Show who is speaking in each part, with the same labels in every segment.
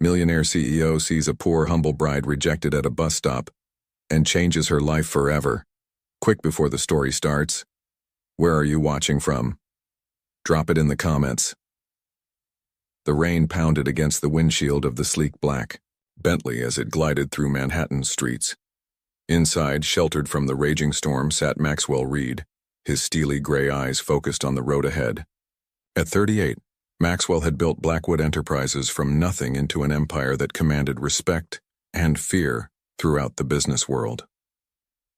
Speaker 1: Millionaire CEO sees a poor, humble bride rejected at a bus stop and changes her life forever. Quick before the story starts, where are you watching from? Drop it in the comments. The rain pounded against the windshield of the sleek black Bentley as it glided through Manhattan's streets. Inside, sheltered from the raging storm, sat Maxwell Reed, his steely gray eyes focused on the road ahead. At 38, Maxwell had built Blackwood Enterprises from nothing into an empire that commanded respect and fear throughout the business world.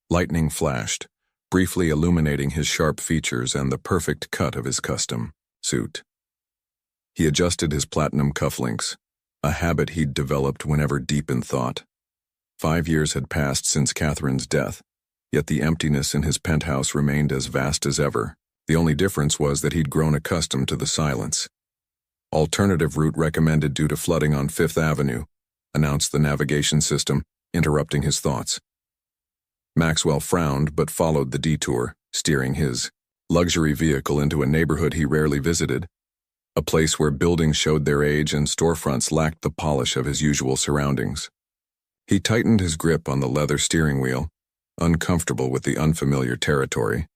Speaker 1: Lightning flashed, briefly illuminating his sharp features and the perfect cut of his custom suit. He adjusted his platinum cufflinks, a habit he'd developed whenever deep in thought. 5 years had passed since Catherine's death, yet the emptiness in his penthouse remained as vast as ever. The only difference was that he'd grown accustomed to the silence. Alternative route recommended due to flooding on Fifth Avenue, announced the navigation system, interrupting his thoughts. Maxwell frowned but followed the detour, steering his luxury vehicle into a neighborhood he rarely visited, a place where buildings showed their age and storefronts lacked the polish of his usual surroundings. He tightened his grip on the leather steering wheel, uncomfortable with the unfamiliar territory.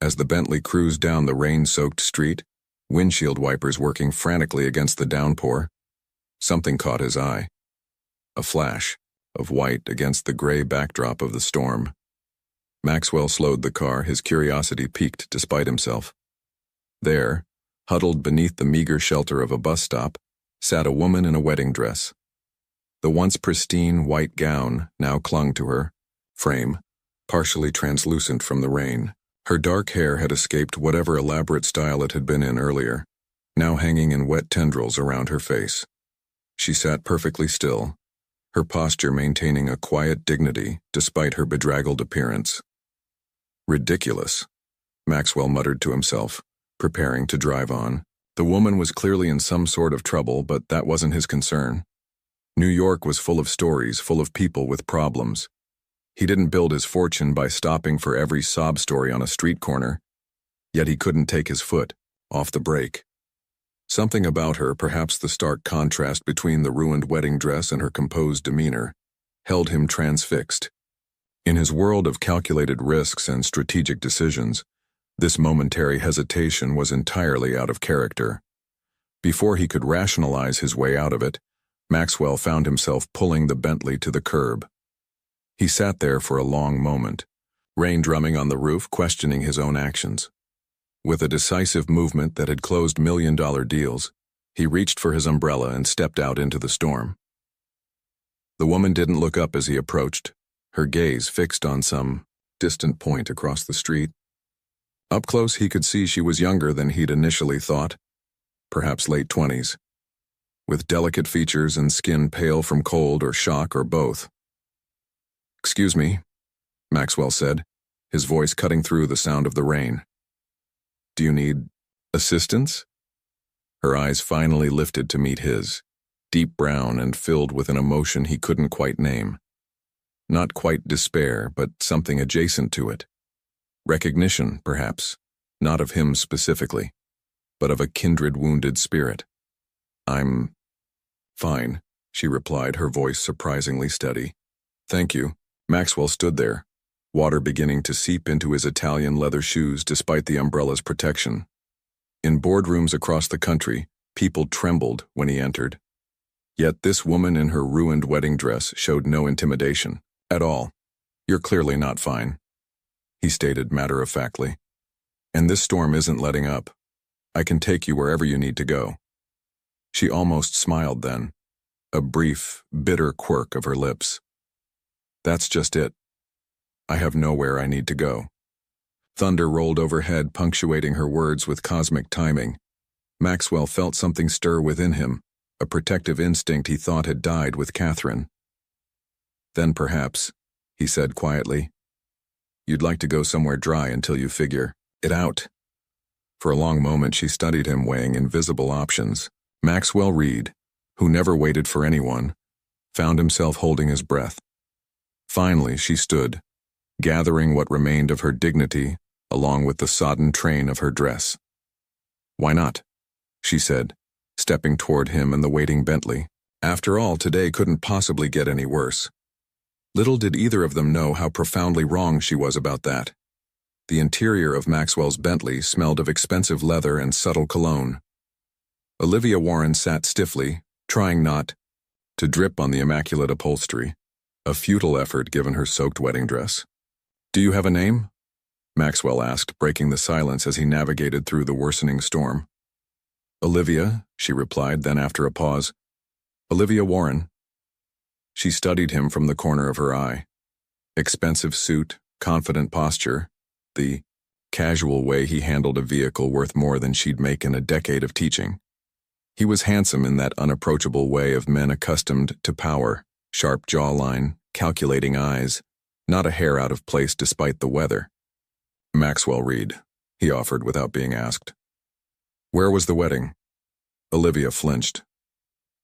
Speaker 1: As the Bentley cruised down the rain-soaked street, windshield wipers working frantically against the downpour, something caught his eye. A flash of white against the gray backdrop of the storm. Maxwell slowed the car, his curiosity piqued despite himself. There, huddled beneath the meager shelter of a bus stop, sat a woman in a wedding dress. The once pristine white gown now clung to her frame, partially translucent from the rain. Her dark hair had escaped whatever elaborate style it had been in earlier, now hanging in wet tendrils around her face. She sat perfectly still, her posture maintaining a quiet dignity despite her bedraggled appearance. Ridiculous, Maxwell muttered to himself, preparing to drive on. The woman was clearly in some sort of trouble, but that wasn't his concern. New York was full of stories, full of people with problems. He didn't build his fortune by stopping for every sob story on a street corner, yet he couldn't take his foot off the brake. Something about her, perhaps the stark contrast between the ruined wedding dress and her composed demeanor, held him transfixed. In his world of calculated risks and strategic decisions, this momentary hesitation was entirely out of character. Before he could rationalize his way out of it, Maxwell found himself pulling the Bentley to the curb. He sat there for a long moment, rain drumming on the roof, questioning his own actions. With a decisive movement that had closed million-dollar deals, he reached for his umbrella and stepped out into the storm. The woman didn't look up as he approached, her gaze fixed on some distant point across the street. Up close, he could see she was younger than he'd initially thought, perhaps late 20s, with delicate features and skin pale from cold or shock or both. "Excuse me," Maxwell said, his voice cutting through the sound of the rain. "Do you need assistance?" Her eyes finally lifted to meet his, deep brown and filled with an emotion he couldn't quite name. Not quite despair, but something adjacent to it. Recognition, perhaps, not of him specifically, but of a kindred wounded spirit. "I'm fine," she replied, her voice surprisingly steady. "Thank you." Maxwell stood there, water beginning to seep into his Italian leather shoes despite the umbrella's protection. In boardrooms across the country, people trembled when he entered. Yet this woman in her ruined wedding dress showed no intimidation at all. "You're clearly not fine," he stated matter-of-factly. "And this storm isn't letting up. I can take you wherever you need to go." She almost smiled then, a brief, bitter quirk of her lips. "That's just it. I have nowhere I need to go." Thunder rolled overhead, punctuating her words with cosmic timing. Maxwell felt something stir within him, a protective instinct he thought had died with Catherine. "Then perhaps," he said quietly, "you'd like to go somewhere dry until you figure it out." For a long moment she studied him, weighing invisible options. Maxwell Reed, who never waited for anyone, found himself holding his breath. Finally she stood, gathering what remained of her dignity along with the sodden train of her dress. "Why not?" she said, stepping toward him and the waiting Bentley. After all, today couldn't possibly get any worse. Little did either of them know how profoundly wrong she was about that. The interior of Maxwell's Bentley smelled of expensive leather and subtle cologne. Olivia Warren sat stiffly, trying not to drip on the immaculate upholstery, a futile effort given her soaked wedding dress. "Do you have a name?" Maxwell asked, breaking the silence as he navigated through the worsening storm. "Olivia," she replied, then after a pause, "Olivia Warren." She studied him from the corner of her eye. Expensive suit, confident posture, the casual way he handled a vehicle worth more than she'd make in a decade of teaching. He was handsome in that unapproachable way of men accustomed to power, sharp jawline, calculating eyes, not a hair out of place despite the weather. "Maxwell Reed," he offered without being asked. "Where was the wedding?" Olivia flinched.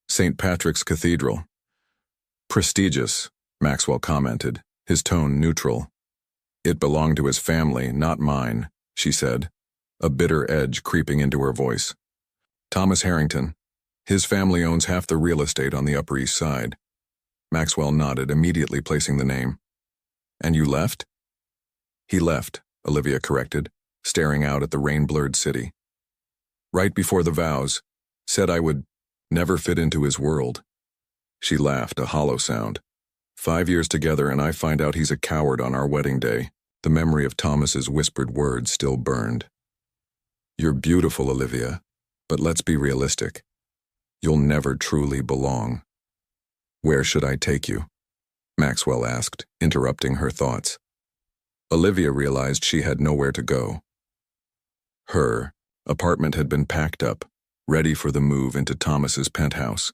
Speaker 1: "St. Patrick's Cathedral." "Prestigious," Maxwell commented, his tone neutral. "It belonged to his family, not mine," she said, a bitter edge creeping into her voice. "Thomas Harrington. His family owns half the real estate on the Upper East Side." Maxwell nodded, immediately placing the name. "And you left?" "He left," Olivia corrected, staring out at the rain-blurred city. "Right before the vows. Said I would never fit into his world." She laughed, a hollow sound. 5 years together and I find out he's a coward on our wedding day." The memory of Thomas's whispered words still burned. "You're beautiful, Olivia, but let's be realistic. You'll never truly belong." "Where should I take you?" Maxwell asked, interrupting her thoughts. Olivia realized she had nowhere to go. Her apartment had been packed up, ready for the move into Thomas's penthouse.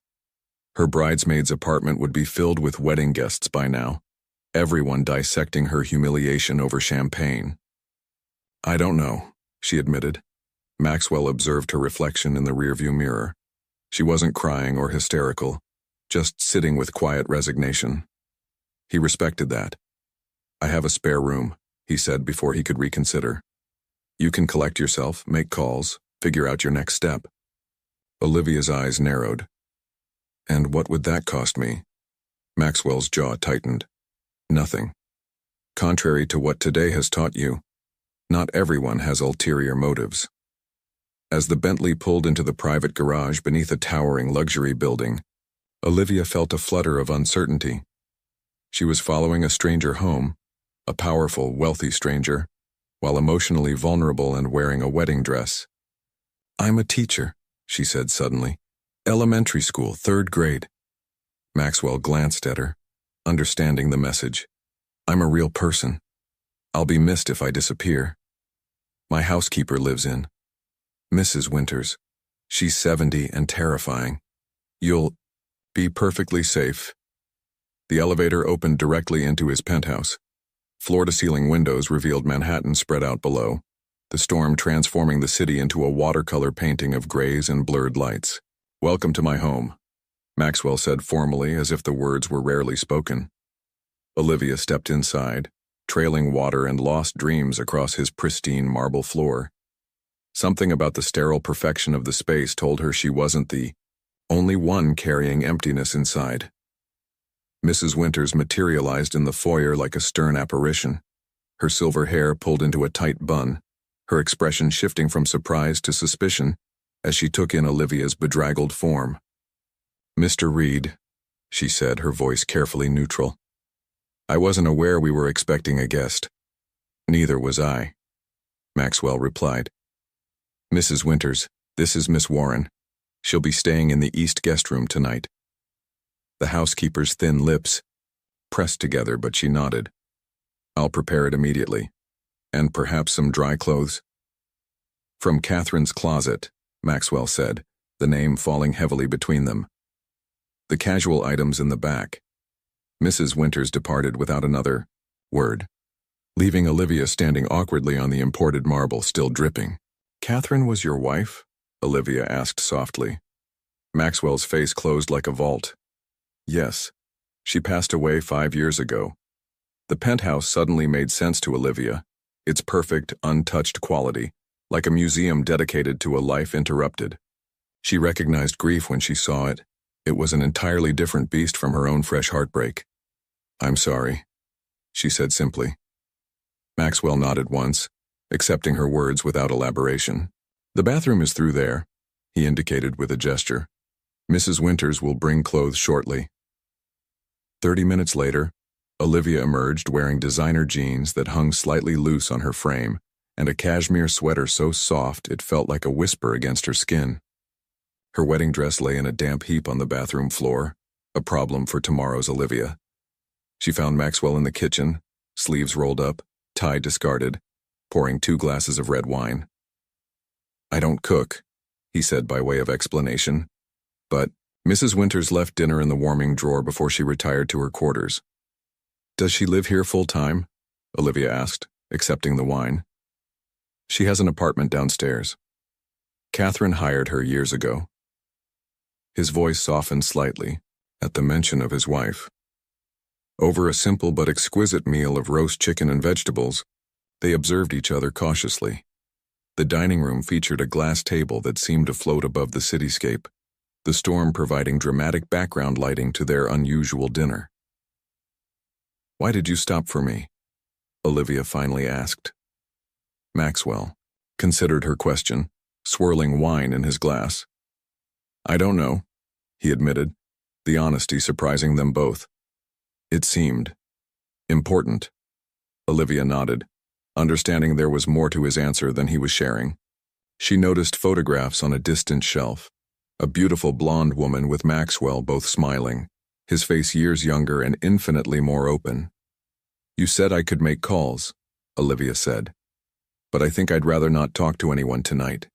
Speaker 1: Her bridesmaid's apartment would be filled with wedding guests by now, everyone dissecting her humiliation over champagne. "I don't know," she admitted. Maxwell observed her reflection in the rearview mirror. She wasn't crying or hysterical, just sitting with quiet resignation. He respected that. "I have a spare room," he said before he could reconsider. "You can collect yourself, make calls, figure out your next step." Olivia's eyes narrowed. "And what would that cost me?" Maxwell's jaw tightened. "Nothing. Contrary to what today has taught you, not everyone has ulterior motives." As the Bentley pulled into the private garage beneath a towering luxury building, Olivia felt a flutter of uncertainty. She was following a stranger home, a powerful, wealthy stranger, while emotionally vulnerable and wearing a wedding dress. "I'm a teacher," she said suddenly. "Elementary school, 3rd grade." Maxwell glanced at her, understanding the message. "I'm a real person. I'll be missed if I disappear. My housekeeper lives in Mrs. Winters. She's 70 and terrifying. You'll be perfectly safe." The elevator opened directly into his penthouse. Floor-to-ceiling windows revealed Manhattan spread out below, the storm transforming the city into a watercolor painting of grays and blurred lights. "Welcome to my home," Maxwell said formally, as if the words were rarely spoken. Olivia stepped inside, trailing water and lost dreams across his pristine marble floor. Something about the sterile perfection of the space told her she wasn't the only one carrying emptiness inside. Mrs. Winters materialized in the foyer like a stern apparition, her silver hair pulled into a tight bun, her expression shifting from surprise to suspicion as she took in Olivia's bedraggled form. "Mr. Reed," she said, her voice carefully neutral. "I wasn't aware we were expecting a guest." "Neither was I," Maxwell replied. "Mrs. Winters, this is Miss Warren. She'll be staying in the East guest room tonight." The housekeeper's thin lips pressed together, but she nodded. "I'll prepare it immediately. And perhaps some dry clothes?" "From Catherine's closet," Maxwell said, the name falling heavily between them. "The casual items in the back." Mrs. Winters departed without another word, leaving Olivia standing awkwardly on the imported marble, still dripping. "Catherine was your wife?" Olivia asked softly. Maxwell's face closed like a vault. "Yes. She passed away 5 years ago." The penthouse suddenly made sense to Olivia, its perfect, untouched quality, like a museum dedicated to a life interrupted. She recognized grief when she saw it, It was an entirely different beast from her own fresh heartbreak. "I'm sorry," she said simply. Maxwell nodded once, accepting her words without elaboration. "The bathroom is through there," he indicated with a gesture. "Mrs. Winters will bring clothes shortly." 30 minutes later, Olivia emerged wearing designer jeans that hung slightly loose on her frame and a cashmere sweater so soft it felt like a whisper against her skin. Her wedding dress lay in a damp heap on the bathroom floor, a problem for tomorrow's Olivia. She found Maxwell in the kitchen, sleeves rolled up, tie discarded, pouring 2 glasses of red wine. "I don't cook," he said by way of explanation, but Mrs. Winters left dinner in the warming drawer before she retired to her quarters. "Does she live here full-time?" Olivia asked, accepting the wine. "She has an apartment downstairs. Catherine hired her years ago." His voice softened slightly at the mention of his wife. Over a simple but exquisite meal of roast chicken and vegetables, they observed each other cautiously. The dining room featured a glass table that seemed to float above the cityscape, the storm providing dramatic background lighting to their unusual dinner. "Why did you stop for me?" Olivia finally asked. Maxwell considered her question, swirling wine in his glass. "I don't know," he admitted, the honesty surprising them both. "It seemed important." Olivia nodded, understanding there was more to his answer than he was sharing. She noticed photographs on a distant shelf, a beautiful blonde woman with Maxwell both smiling, his face years younger and infinitely more open. "You said I could make calls," Olivia said, "but I think I'd rather not talk to anyone tonight."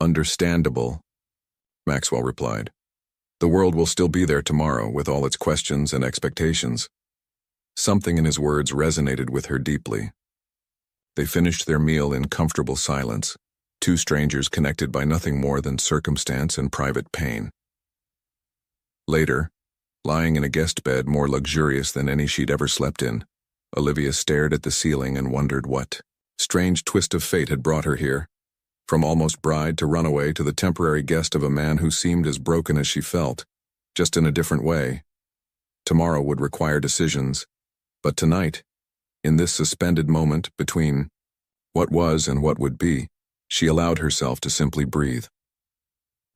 Speaker 1: "Understandable," Maxwell replied. "The world will still be there tomorrow with all its questions and expectations." Something in his words resonated with her deeply. They finished their meal in comfortable silence, 2 strangers connected by nothing more than circumstance and private pain. Later, lying in a guest bed more luxurious than any she'd ever slept in, Olivia stared at the ceiling and wondered what strange twist of fate had brought her here. From almost bride to runaway to the temporary guest of a man who seemed as broken as she felt, just in a different way. Tomorrow would require decisions, but tonight, in this suspended moment between what was and what would be, she allowed herself to simply breathe.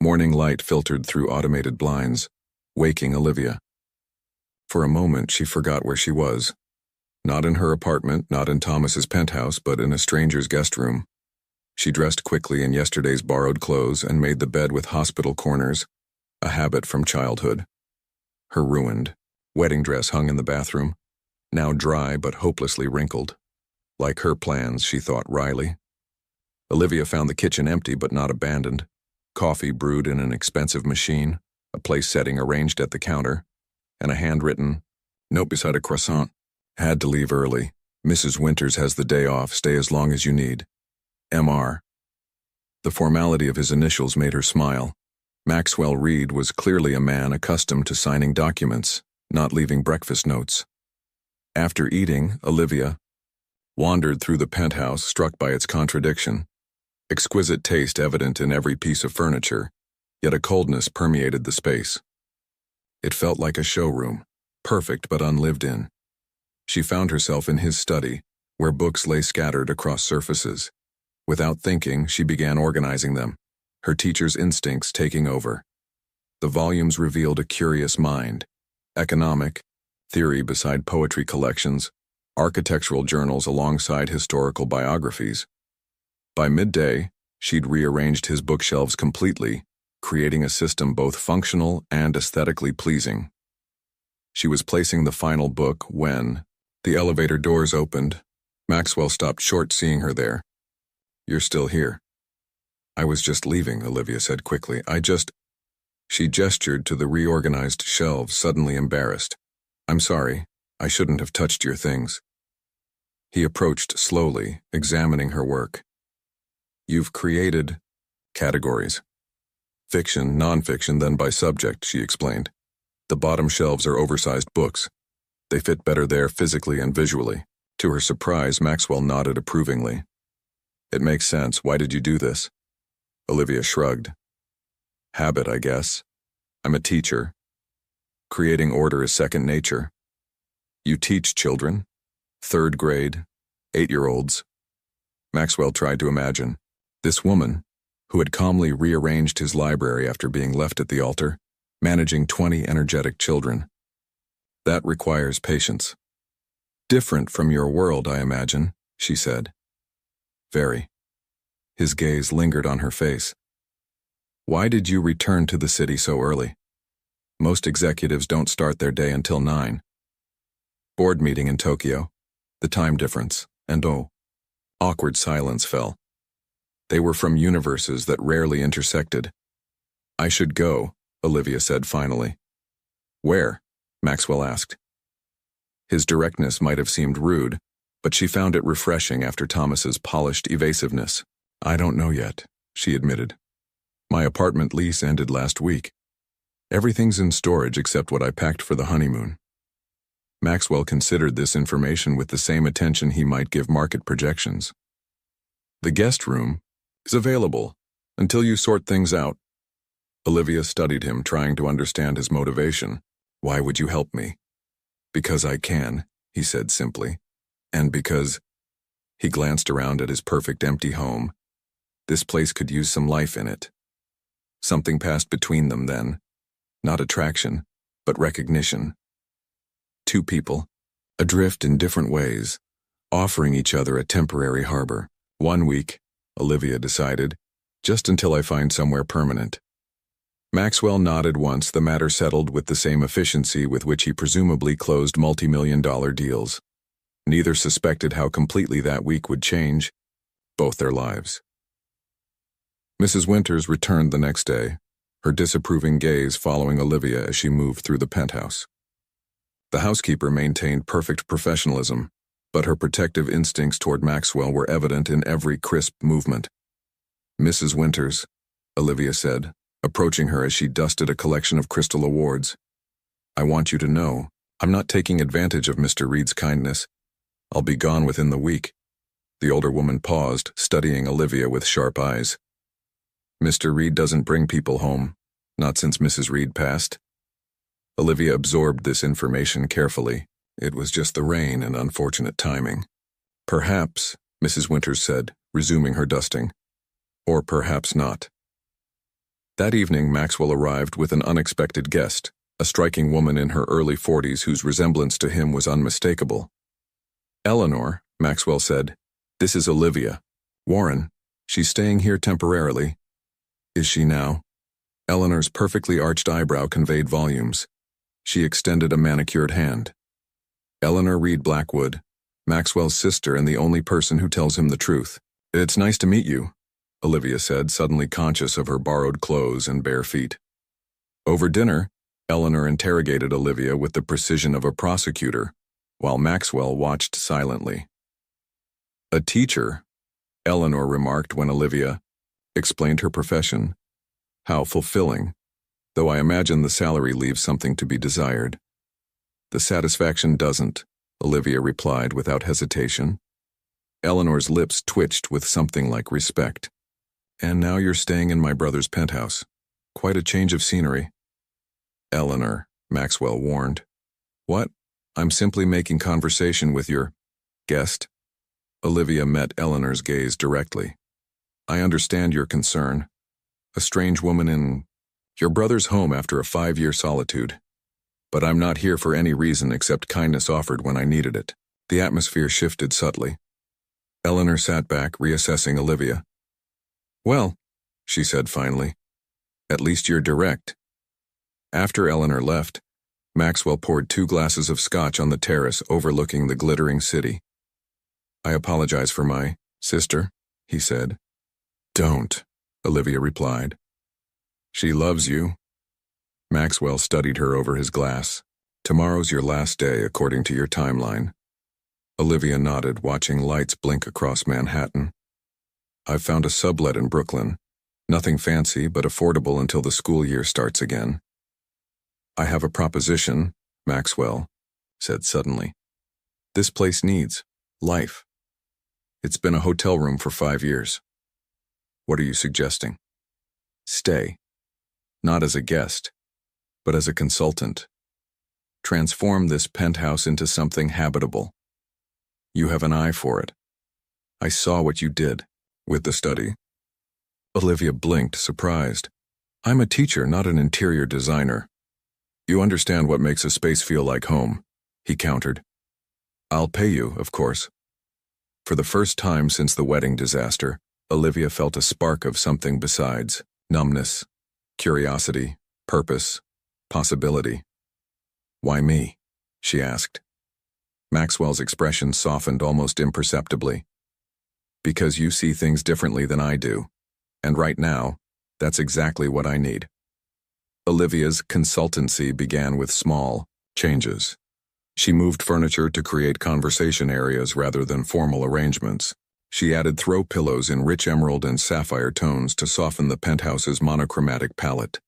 Speaker 1: Morning light filtered through automated blinds, waking Olivia. For a moment, she forgot where she was. Not in her apartment, not in Thomas's penthouse, but in a stranger's guest room. She dressed quickly in yesterday's borrowed clothes and made the bed with hospital corners, a habit from childhood. Her ruined wedding dress hung in the bathroom, now dry but hopelessly wrinkled. Like her plans, she thought wryly. Olivia found the kitchen empty but not abandoned. Coffee brewed in an expensive machine, a place setting arranged at the counter, and a handwritten note beside a croissant. "Had to leave early. Mrs. Winters has the day off. Stay as long as you need. Mr." The formality of his initials made her smile. Maxwell Reed was clearly a man accustomed to signing documents, not leaving breakfast notes. After eating, Olivia wandered through the penthouse, struck by its contradiction. Exquisite taste evident in every piece of furniture, yet a coldness permeated the space. It felt like a showroom, perfect but unlived in. She found herself in his study, where books lay scattered across surfaces. Without thinking, she began organizing them, her teacher's instincts taking over. The volumes revealed a curious mind: economic, theory beside poetry collections, architectural journals alongside historical biographies. By midday, she'd rearranged his bookshelves completely, creating a system both functional and aesthetically pleasing. She was placing the final book when the elevator doors opened. Maxwell stopped short seeing her there. "You're still here." "I was just leaving," Olivia said quickly. She gestured to the reorganized shelves, suddenly embarrassed. "I'm sorry. I shouldn't have touched your things." He approached slowly, examining her work. "You've created categories. Fiction, nonfiction, then by subject," she explained. "The bottom shelves are oversized books. They fit better there physically and visually." To her surprise, Maxwell nodded approvingly. "It makes sense. Why did you do this?" Olivia shrugged. "Habit, I guess." I'm a teacher. Creating order is second nature. You teach children? Third grade? 8-year-olds? Maxwell tried to imagine. This woman, who had calmly rearranged his library after being left at the altar, managing 20 energetic children. That requires patience. Different from your world, I imagine, she said. Very. His gaze lingered on her face. Why did you return to the city so early? Most executives don't start their day until 9. Board meeting in Tokyo, the time difference, and awkward silence fell. They were from universes that rarely intersected. I should go, Olivia said finally. Where? Maxwell asked. His directness might have seemed rude, but she found it refreshing after Thomas's polished evasiveness. I don't know yet, she admitted. My apartment lease ended last week. Everything's in storage except what I packed for the honeymoon. Maxwell considered this information with the same attention he might give market projections. The guest room is available until you sort things out. Olivia studied him, trying to understand his motivation. Why would you help me? Because I can, he said simply. And because... He glanced around at his perfect empty home. This place could use some life in it. Something passed between them then. Not attraction, but recognition. Two people, adrift in different ways, offering each other a temporary harbor. 1 week, Olivia decided, just until I find somewhere permanent. Maxwell nodded once the matter settled with the same efficiency with which he presumably closed multi-million-dollar deals. Neither suspected how completely that week would change both their lives. Mrs. Winters returned the next day, her disapproving gaze following Olivia as she moved through the penthouse. The housekeeper maintained perfect professionalism, but her protective instincts toward Maxwell were evident in every crisp movement. Mrs. Winters, Olivia said, approaching her as she dusted a collection of crystal awards. I want you to know, I'm not taking advantage of Mr. Reed's kindness. I'll be gone within the week. The older woman paused, studying Olivia with sharp eyes. Mr. Reed doesn't bring people home, not since Mrs. Reed passed. Olivia absorbed this information carefully. It was just the rain and unfortunate timing. Perhaps, Mrs. Winters said, resuming her dusting. Or perhaps not. That evening, Maxwell arrived with an unexpected guest, a striking woman in her early 40s whose resemblance to him was unmistakable. Eleanor, Maxwell said, this is Olivia. Warren, she's staying here temporarily. Is she now? Eleanor's perfectly arched eyebrow conveyed volumes. She extended a manicured hand. Eleanor Reed Blackwood, Maxwell's sister and the only person who tells him the truth. It's nice to meet you, Olivia said, suddenly conscious of her borrowed clothes and bare feet. Over dinner, Eleanor interrogated Olivia with the precision of a prosecutor, while Maxwell watched silently. A teacher, Eleanor remarked when Olivia explained her profession. How fulfilling, though I imagine the salary leaves something to be desired. The satisfaction doesn't, Olivia replied without hesitation. Eleanor's lips twitched with something like respect. And now you're staying in my brother's penthouse. Quite a change of scenery. Eleanor, Maxwell warned. What? I'm simply making conversation with your guest. Olivia met Eleanor's gaze directly. I understand your concern. A strange woman in your brother's home after a 5-year solitude. But I'm not here for any reason except kindness offered when I needed it. The atmosphere shifted subtly. Eleanor sat back, reassessing Olivia. Well, she said finally, at least you're direct. After Eleanor left, Maxwell poured 2 glasses of scotch on the terrace overlooking the glittering city. I apologize for my sister, he said. Don't, Olivia replied. She loves you. Maxwell studied her over his glass. Tomorrow's your last day, according to your timeline. Olivia nodded, watching lights blink across Manhattan. I've found a sublet in Brooklyn. Nothing fancy, but affordable until the school year starts again. I have a proposition, Maxwell said suddenly. This place needs life. It's been a hotel room for 5 years. What are you suggesting? Stay. Not as a guest, but as a consultant. Transform this penthouse into something habitable. You have an eye for it. I saw what you did with the study. Olivia blinked, surprised. I'm a teacher, not an interior designer. You understand what makes a space feel like home, he countered. I'll pay you, of course. For the first time since the wedding disaster, Olivia felt a spark of something besides numbness, curiosity, purpose, possibility. Why me? She asked. Maxwell's expression softened almost imperceptibly. Because you see things differently than I do, and right now, that's exactly what I need. Olivia's consultancy began with small changes. She moved furniture to create conversation areas rather than formal arrangements. She added throw pillows in rich emerald and sapphire tones to soften the penthouse's monochromatic palette.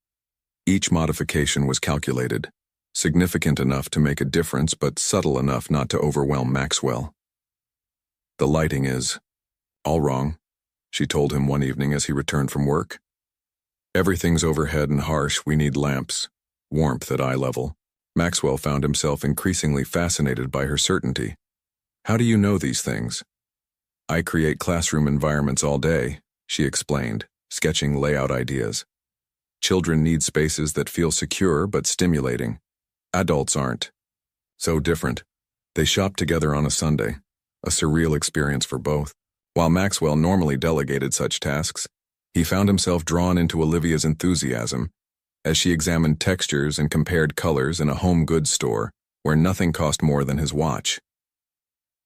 Speaker 1: Each modification was calculated, significant enough to make a difference but subtle enough not to overwhelm Maxwell. The lighting is all wrong, she told him one evening as he returned from work. Everything's overhead and harsh, we need lamps, warmth at eye level. Maxwell found himself increasingly fascinated by her certainty. How do you know these things? I create classroom environments all day, she explained, sketching layout ideas. Children need spaces that feel secure but stimulating. Adults aren't. So different. They shop together on a Sunday, a surreal experience for both. While Maxwell normally delegated such tasks, he found himself drawn into Olivia's enthusiasm as she examined textures and compared colors in a home goods store where nothing cost more than his watch.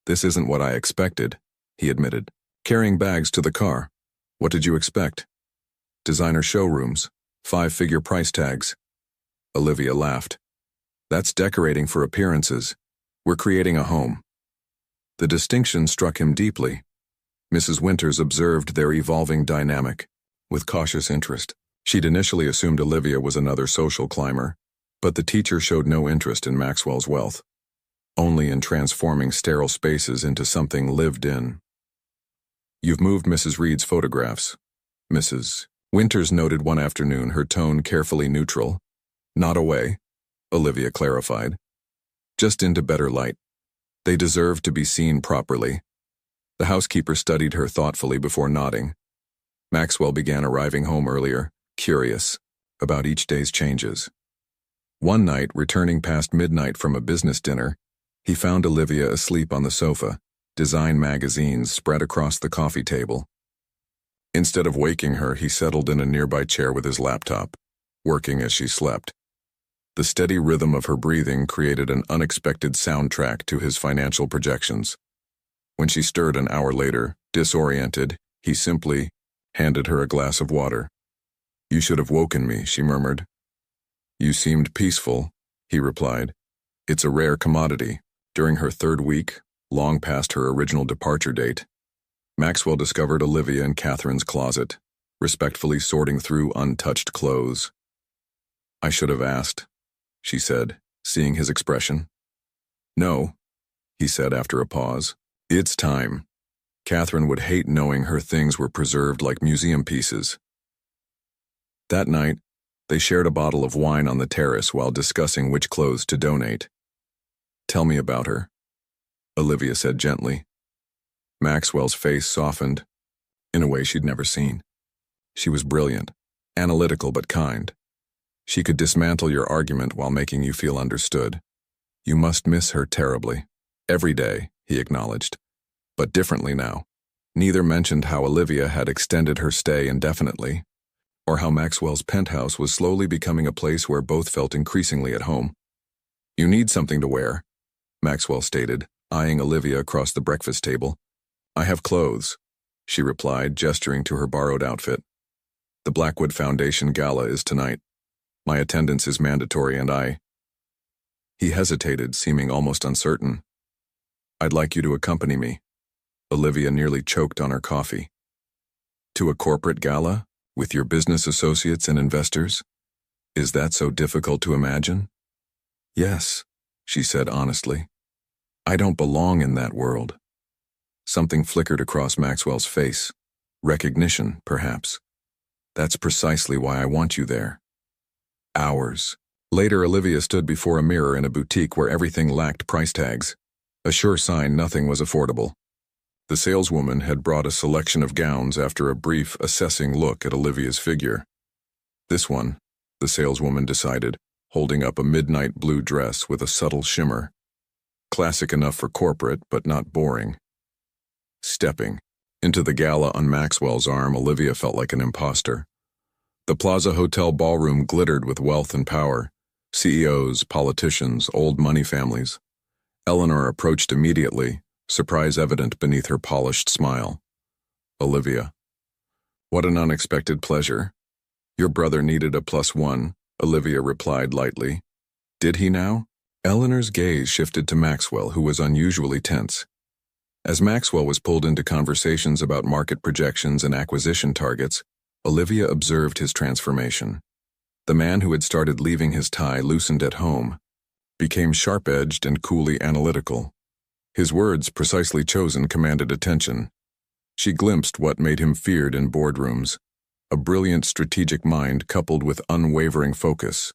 Speaker 1: This isn't what I expected, he admitted. Carrying bags to the car. What did you expect? Designer showrooms, 5-figure price tags. Olivia laughed. That's decorating for appearances. We're creating a home. The distinction struck him deeply. Mrs. Winters observed their evolving dynamic with cautious interest. She'd initially assumed Olivia was another social climber, but the teacher showed no interest in Maxwell's wealth, only in transforming sterile spaces into something lived in. You've moved Mrs. Reed's photographs. Mrs. Winters noted one afternoon, her tone carefully neutral. Not away, Olivia clarified. Just into better light. They deserve to be seen properly. The housekeeper studied her thoughtfully before nodding. Maxwell began arriving home earlier, curious about each day's changes. One night, returning past midnight from a business dinner, he found Olivia asleep on the sofa, design magazines spread across the coffee table. Instead of waking her, he settled in a nearby chair with his laptop, working as she slept. The steady rhythm of her breathing created an unexpected soundtrack to his financial projections. When she stirred an hour later, disoriented, he simply handed her a glass of water. You should have woken me, she murmured. You seemed peaceful, he replied. It's a rare commodity. During her third week, long past her original departure date, Maxwell discovered Olivia in Catherine's closet, respectfully sorting through untouched clothes. I should have asked, she said, seeing his expression. No, he said after a pause. It's time. Catherine would hate knowing her things were preserved like museum pieces. That night, they shared a bottle of wine on the terrace while discussing which clothes to donate. Tell me about her, Olivia said gently. Maxwell's face softened, in a way she'd never seen. She was brilliant, analytical but kind. She could dismantle your argument while making you feel understood. You must miss her terribly. Every day, he acknowledged. But differently now. Neither mentioned how Olivia had extended her stay indefinitely, or how Maxwell's penthouse was slowly becoming a place where both felt increasingly at home. You need something to wear, Maxwell stated, eyeing Olivia across the breakfast table. I have clothes, she replied, gesturing to her borrowed outfit. The Blackwood Foundation Gala is tonight. My attendance is mandatory and I... He hesitated, seeming almost uncertain. I'd like you to accompany me. Olivia nearly choked on her coffee. To a corporate gala? With your business associates and investors? Is that so difficult to imagine? Yes, she said honestly. I don't belong in that world. Something flickered across Maxwell's face. Recognition, perhaps. That's precisely why I want you there. Hours, Later, Olivia stood before a mirror in a boutique where everything lacked price tags, a sure sign nothing was affordable. The saleswoman had brought a selection of gowns after a brief, assessing look at Olivia's figure. This one, the saleswoman decided, holding up a midnight blue dress with a subtle shimmer. Classic enough for corporate, but not boring. Stepping into the gala on Maxwell's arm, Olivia felt like an imposter. The Plaza Hotel ballroom glittered with wealth and power. CEOs, politicians, old money families. Eleanor approached immediately, surprise evident beneath her polished smile. Olivia. What an unexpected pleasure. Your brother needed a +1, Olivia replied lightly. Did he now? Eleanor's gaze shifted to Maxwell, who was unusually tense. As Maxwell was pulled into conversations about market projections and acquisition targets, Olivia observed his transformation. The man who had started leaving his tie loosened at home, became sharp-edged and coolly analytical. His words, precisely chosen, commanded attention. She glimpsed what made him feared in boardrooms, a brilliant strategic mind coupled with unwavering focus.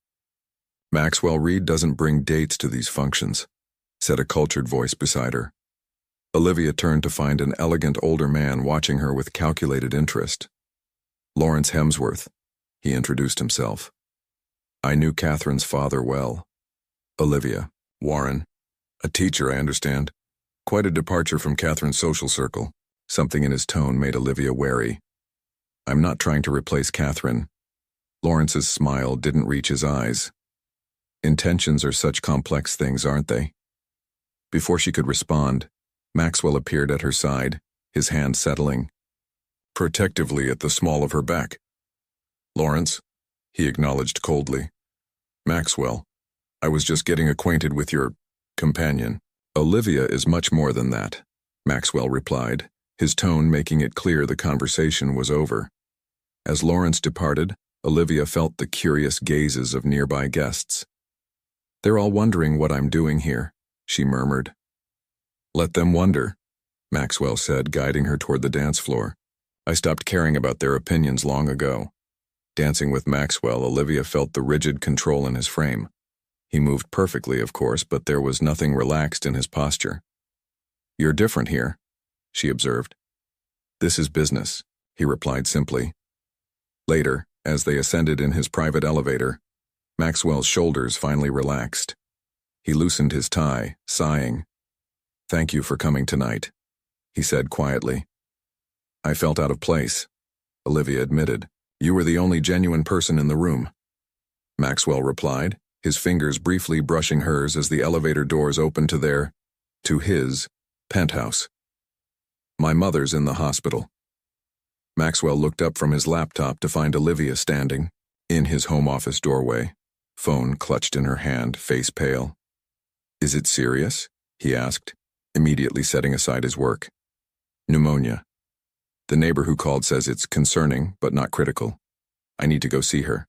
Speaker 1: Maxwell Reed doesn't bring dates to these functions, said a cultured voice beside her. Olivia turned to find an elegant older man watching her with calculated interest. Lawrence Hemsworth, he introduced himself. I knew Catherine's father well. Olivia, Warren, a teacher, I understand. Quite a departure from Catherine's social circle. Something in his tone made Olivia wary. I'm not trying to replace Catherine. Lawrence's smile didn't reach his eyes. Intentions are such complex things, aren't they? Before she could respond, Maxwell appeared at her side, his hand settling protectively at the small of her back. Lawrence, he acknowledged coldly. Maxwell, I was just getting acquainted with your companion. Olivia is much more than that, Maxwell replied, his tone making it clear the conversation was over. As Lawrence departed, Olivia felt the curious gazes of nearby guests. They're all wondering what I'm doing here, she murmured. Let them wonder, Maxwell said, guiding her toward the dance floor. I stopped caring about their opinions long ago. Dancing with Maxwell, Olivia felt the rigid control in his frame. He moved perfectly, of course, but there was nothing relaxed in his posture. You're different here, she observed. This is business, he replied simply. Later, as they ascended in his private elevator, Maxwell's shoulders finally relaxed. He loosened his tie, sighing. Thank you for coming tonight, he said quietly. I felt out of place, Olivia admitted. You were the only genuine person in the room. Maxwell replied, his fingers briefly brushing hers as the elevator doors opened to his, penthouse. My mother's in the hospital. Maxwell looked up from his laptop to find Olivia standing in his home office doorway, phone clutched in her hand, face pale. Is it serious? He asked, immediately setting aside his work. Pneumonia. The neighbor who called says it's concerning, but not critical. I need to go see her.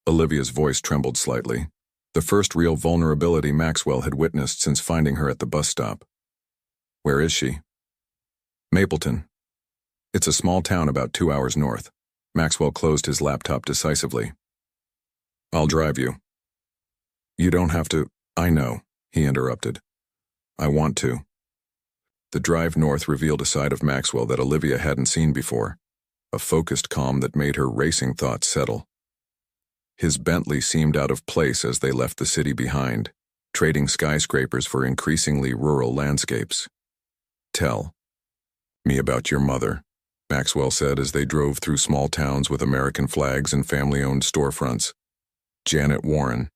Speaker 1: Olivia's voice trembled slightly, the first real vulnerability Maxwell had witnessed since finding her at the bus stop. Where is she? Mapleton. It's a small town about 2 hours north. Maxwell closed his laptop decisively. I'll drive you. You don't have to. I know, he interrupted. I want to. The drive north revealed a side of Maxwell that Olivia hadn't seen before, a focused calm that made her racing thoughts settle. His Bentley seemed out of place as they left the city behind, trading skyscrapers for increasingly rural landscapes. Tell me about your mother, Maxwell said as they drove through small towns with American flags and family-owned storefronts. Janet Warren.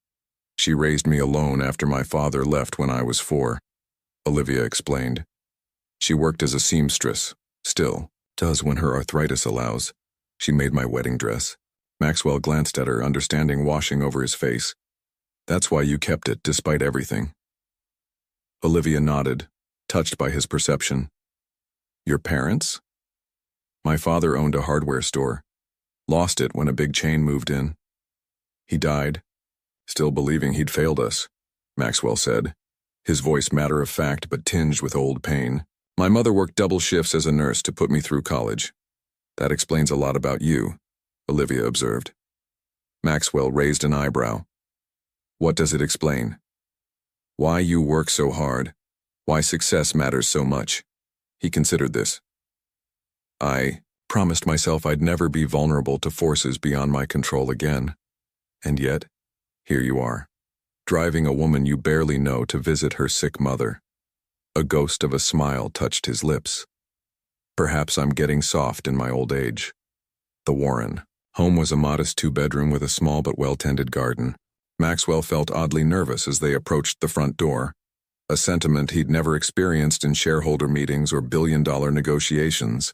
Speaker 1: She raised me alone after my father left when I was 4, Olivia explained. She worked as a seamstress, still does when her arthritis allows. She made my wedding dress. Maxwell glanced at her, understanding washing over his face. That's why you kept it, despite everything. Olivia nodded, touched by his perception. Your parents? My father owned a hardware store. Lost it when a big chain moved in. He died, still believing he'd failed us, Maxwell said, his voice matter-of-fact but tinged with old pain. My mother worked double shifts as a nurse to put me through college. That explains a lot about you, Olivia observed. Maxwell raised an eyebrow. What does it explain? Why you work so hard? Why success matters so much? He considered this. I promised myself I'd never be vulnerable to forces beyond my control again. And yet, here you are, driving a woman you barely know to visit her sick mother. A ghost of a smile touched his lips. Perhaps I'm getting soft in my old age. The Warren home was a modest two-bedroom with a small but well-tended garden. Maxwell felt oddly nervous as they approached the front door, a sentiment he'd never experienced in shareholder meetings or billion-dollar negotiations.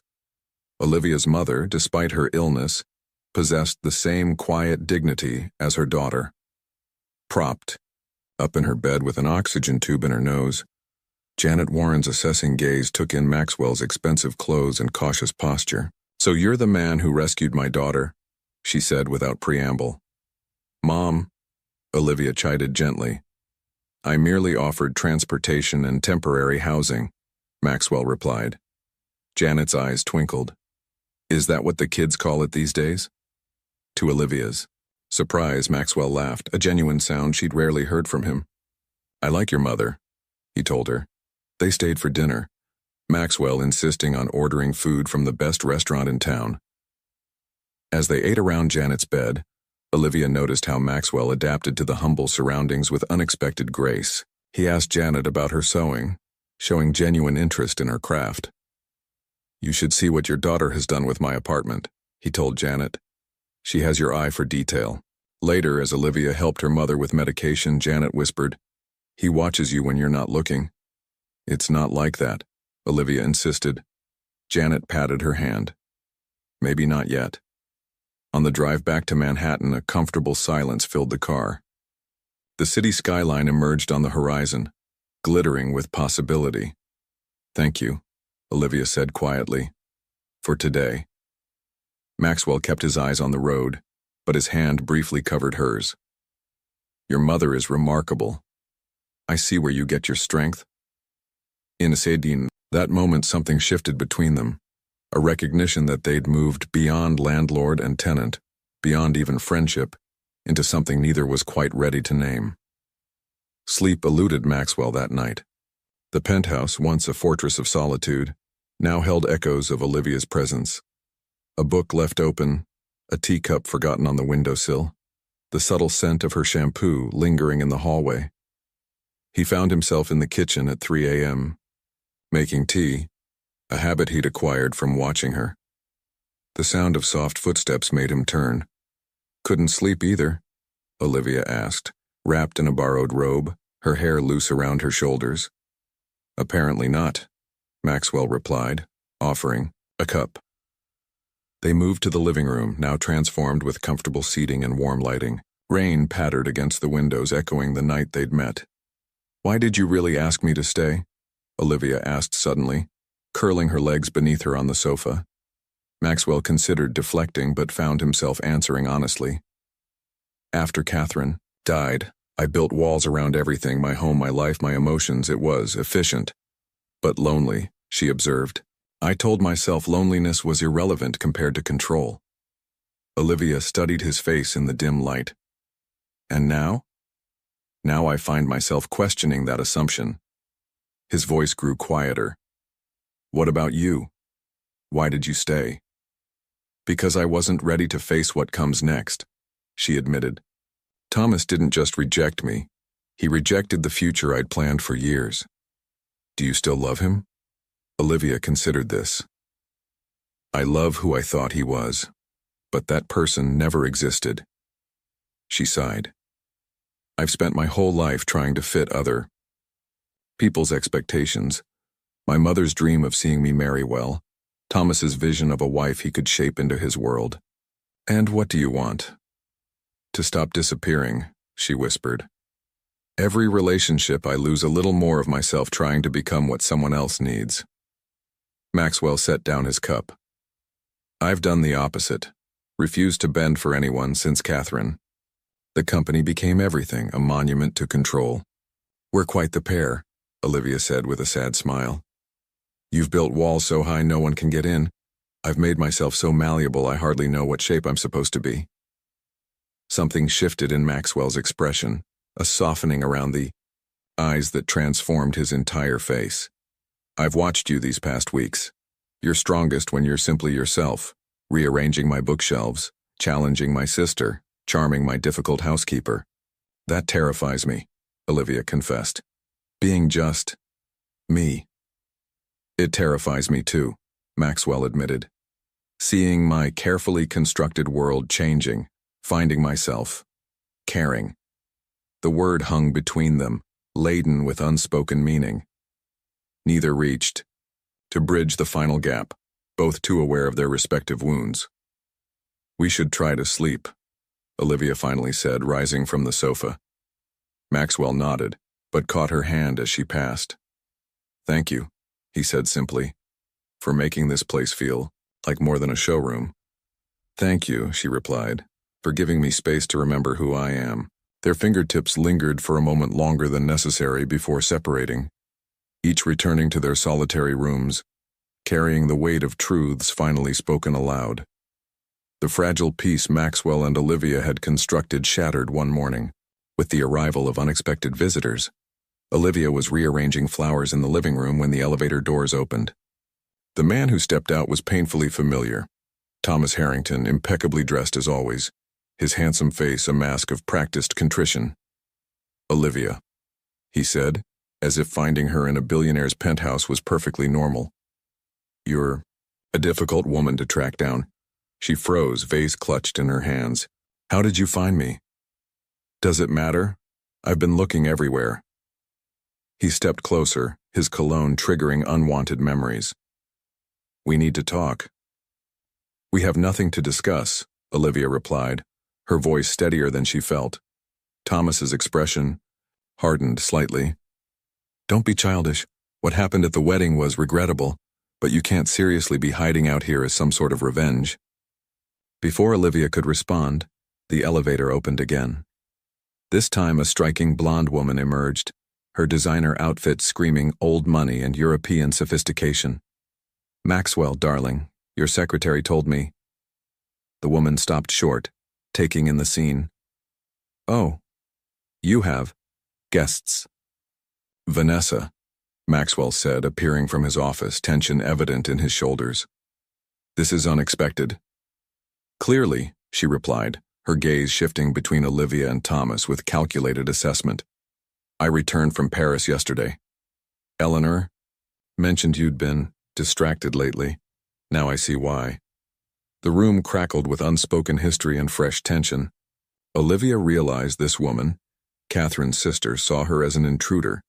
Speaker 1: Olivia's mother, despite her illness, possessed the same quiet dignity as her daughter. Propped up in her bed with an oxygen tube in her nose, Janet Warren's assessing gaze took in Maxwell's expensive clothes and cautious posture. "So you're the man who rescued my daughter," she said without preamble. "Mom," Olivia chided gently. "I merely offered transportation and temporary housing," Maxwell replied. Janet's eyes twinkled. "Is that what the kids call it these days?" To Olivia's surprise, Maxwell laughed, a genuine sound she'd rarely heard from him. "I like your mother," he told her. They stayed for dinner, Maxwell insisting on ordering food from the best restaurant in town. As they ate around Janet's bed, Olivia noticed how Maxwell adapted to the humble surroundings with unexpected grace. He asked Janet about her sewing, showing genuine interest in her craft. "You should see what your daughter has done with my apartment," he told Janet. "She has your eye for detail." Later, as Olivia helped her mother with medication, Janet whispered, "He watches you when you're not looking." "It's not like that," Olivia insisted. Janet patted her hand. "Maybe not yet." On the drive back to Manhattan, a comfortable silence filled the car. The city skyline emerged on the horizon, glittering with possibility. "Thank you," Olivia said quietly. "For today." Maxwell kept his eyes on the road, but his hand briefly covered hers. "Your mother is remarkable. I see where you get your strength." In that moment something shifted between them, a recognition that they'd moved beyond landlord and tenant, beyond even friendship, into something neither was quite ready to name. Sleep eluded Maxwell that night. The penthouse, once a fortress of solitude, now held echoes of Olivia's presence. A book left open, a teacup forgotten on the windowsill, the subtle scent of her shampoo lingering in the hallway. He found himself in the kitchen at 3 a.m., making tea, a habit he'd acquired from watching her. The sound of soft footsteps made him turn. "Couldn't sleep either?" Olivia asked, wrapped in a borrowed robe, her hair loose around her shoulders. "Apparently not," Maxwell replied, offering a cup. They moved to the living room, now transformed with comfortable seating and warm lighting. Rain pattered against the windows, echoing the night they'd met. "Why did you really ask me to stay?" Olivia asked suddenly, curling her legs beneath her on the sofa. Maxwell considered deflecting but found himself answering honestly. "After Catherine died, I built walls around everything, my home, my life, my emotions. It was efficient, but lonely," she observed. "I told myself loneliness was irrelevant compared to control." Olivia studied his face in the dim light. "And now?" "Now I find myself questioning that assumption." His voice grew quieter. "What about you? Why did you stay?" "Because I wasn't ready to face what comes next," she admitted. "Thomas didn't just reject me. He rejected the future I'd planned for years." "Do you still love him?" Olivia considered this. "I love who I thought he was, but that person never existed." She sighed. "I've spent my whole life trying to fit other people's expectations. My mother's dream of seeing me marry well, Thomas's vision of a wife he could shape into his world. And what do you want?" "To stop disappearing," she whispered. "Every relationship I lose a little more of myself trying to become what someone else needs." Maxwell set down his cup. "I've done the opposite, refused to bend for anyone since Catherine. The company became everything, a monument to control." "We're quite the pair," Olivia said with a sad smile. "You've built walls so high no one can get in. I've made myself so malleable I hardly know what shape I'm supposed to be." Something shifted in Maxwell's expression. a softening around the eyes that transformed his entire face. I've watched you these past weeks. You're strongest when you're simply yourself, rearranging my bookshelves, challenging my sister, charming my difficult housekeeper. That terrifies me, Olivia confessed. Being just me. It terrifies me too, Maxwell admitted. Seeing my carefully constructed world changing, finding myself, caring. The word hung between them, laden with unspoken meaning. Neither reached to bridge the final gap, both too aware of their respective wounds. We should try to sleep, Olivia finally said, rising from the sofa. Maxwell nodded, but caught her hand as she passed. Thank you, he said simply, for making this place feel like more than a showroom. Thank you, she replied, for giving me space to remember who I am. Their fingertips lingered for a moment longer than necessary before separating, each returning to their solitary rooms, carrying the weight of truths finally spoken aloud. The fragile peace Maxwell and Olivia had constructed shattered one morning, with the arrival of unexpected visitors. Olivia was rearranging flowers in the living room when the elevator doors opened. The man who stepped out was painfully familiar. Thomas Harrington, impeccably dressed as always, his handsome face a mask of practiced contrition. Olivia, he said, as if finding her in a billionaire's penthouse was perfectly normal. You're a difficult woman to track down. She froze, vase clutched in her hands. How did you find me? Does it matter? I've been looking everywhere. He stepped closer, his cologne triggering unwanted memories. We need to talk. We have nothing to discuss, Olivia replied, her voice steadier than she felt. Thomas's expression hardened slightly. Don't be childish. What happened at the wedding was regrettable, but you can't seriously be hiding out here as some sort of revenge. Before Olivia could respond, the elevator opened again. This time a striking blonde woman emerged, her designer outfit screaming old money and European sophistication. Maxwell, darling, your secretary told me. The woman stopped short, taking in the scene. Oh, you have guests. Vanessa, Maxwell said, appearing from his office, tension evident in his shoulders. This is unexpected. Clearly, she replied, her gaze shifting between Olivia and Thomas with calculated assessment. I returned from Paris yesterday. Eleanor mentioned you'd been distracted lately. Now I see why. The room crackled with unspoken history and fresh tension. Olivia realized this woman, Catherine's sister, saw her as an intruder,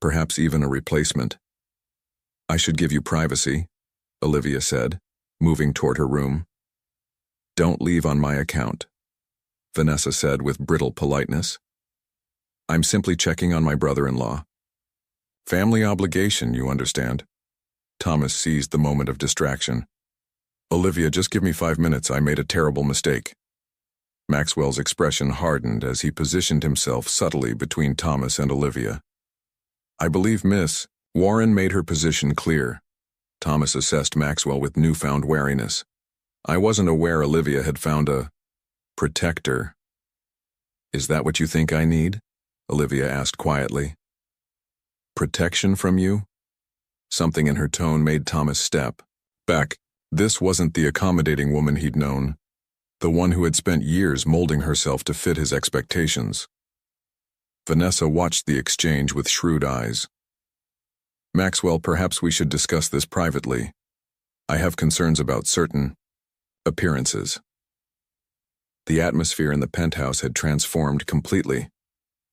Speaker 1: perhaps even a replacement. I should give you privacy, Olivia said, moving toward her room. Don't leave on my account, Vanessa said with brittle politeness. I'm simply checking on my brother-in-law. Family obligation, you understand. Thomas seized the moment of distraction. Olivia, just give me 5 minutes. I made a terrible mistake. Maxwell's expression hardened as he positioned himself subtly between Thomas and Olivia. I believe Miss Warren made her position clear. Thomas assessed Maxwell with newfound wariness. I wasn't aware Olivia had found a protector. Is that what you think I need? Olivia asked quietly. Protection from you? Something in her tone made Thomas step back. This wasn't the accommodating woman he'd known, the one who had spent years molding herself to fit his expectations. Vanessa watched the exchange with shrewd eyes. Maxwell, perhaps we should discuss this privately. I have concerns about certain appearances. The atmosphere in the penthouse had transformed completely.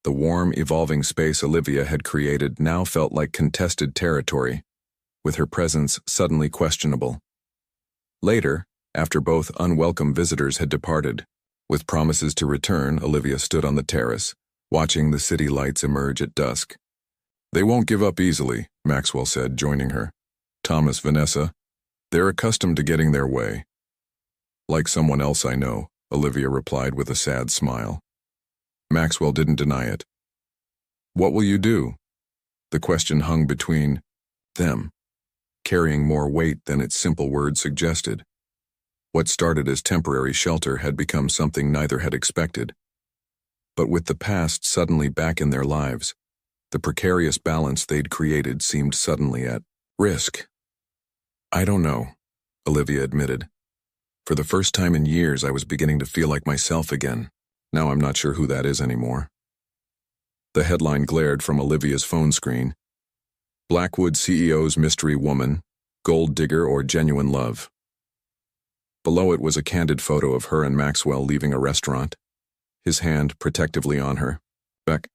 Speaker 1: The warm, evolving space Olivia had created now felt like contested territory, with her presence suddenly questionable. Later, after both unwelcome visitors had departed, with promises to return, Olivia stood on the terrace, watching the city lights emerge at dusk. They won't give up easily, Maxwell said, joining her. Thomas, Vanessa, they're accustomed to getting their way. Like someone else I know, Olivia replied with a sad smile. Maxwell didn't deny it. What will you do? The question hung between them, carrying more weight than its simple words suggested. What started as temporary shelter had become something neither had expected. But with the past suddenly back in their lives, the precarious balance they'd created seemed suddenly at risk. "I don't know," Olivia admitted. "For the first time in years, I was beginning to feel like myself again. Now I'm not sure who that is anymore." The headline glared from Olivia's phone screen. Blackwood CEO's mystery woman, gold digger or genuine love. Below it was a candid photo of her and Maxwell leaving a restaurant, his hand protectively on her. Beck.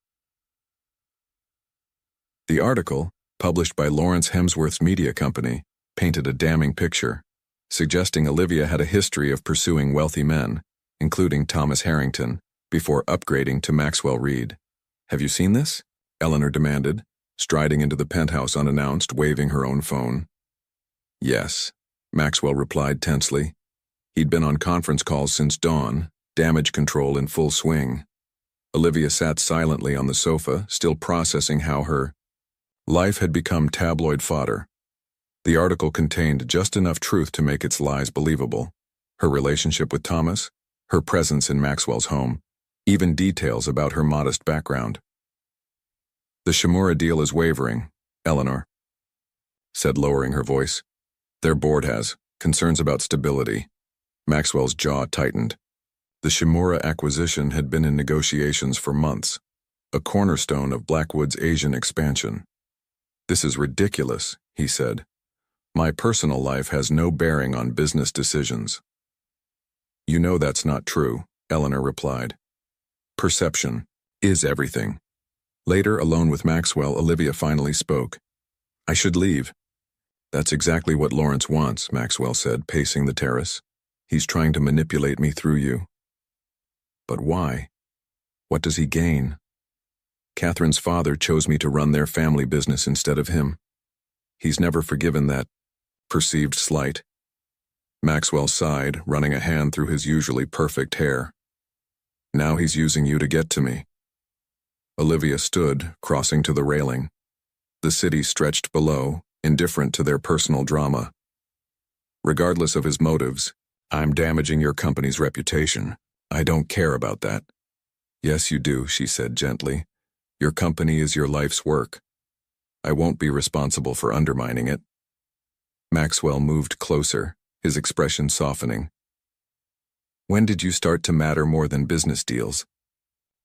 Speaker 1: The article, published by Lawrence Hemsworth's media company, painted a damning picture, suggesting Olivia had a history of pursuing wealthy men, including Thomas Harrington, before upgrading to Maxwell Reed. "Have you seen this?" Eleanor demanded, striding into the penthouse unannounced, waving her own phone. "Yes," Maxwell replied tensely. He'd been on conference calls since dawn, damage control in full swing. Olivia sat silently on the sofa, still processing how her life had become tabloid fodder. The article contained just enough truth to make its lies believable. Her relationship with Thomas, her presence in Maxwell's home, even details about her modest background. "The Shimura deal is wavering," Eleanor said, lowering her voice. "Their board has concerns about stability." Maxwell's jaw tightened. The Shimura acquisition had been in negotiations for months, a cornerstone of Blackwood's Asian expansion. "This is ridiculous," he said. "My personal life has no bearing on business decisions." "You know that's not true," Eleanor replied. "Perception is everything." Later, alone with Maxwell, Olivia finally spoke. "I should leave." "That's exactly what Lawrence wants," Maxwell said, pacing the terrace. "He's trying to manipulate me through you." "But why? What does he gain?" "Catherine's father chose me to run their family business instead of him. He's never forgiven that perceived slight." Maxwell sighed, running a hand through his usually perfect hair. "Now he's using you to get to me." Olivia stood, crossing to the railing. The city stretched below, indifferent to their personal drama. "Regardless of his motives, I'm damaging your company's reputation. I don't care about that." "Yes, you do," she said gently. "Your company is your life's work. I won't be responsible for undermining it." Maxwell moved closer, his expression softening. "When did you start to matter more than business deals?"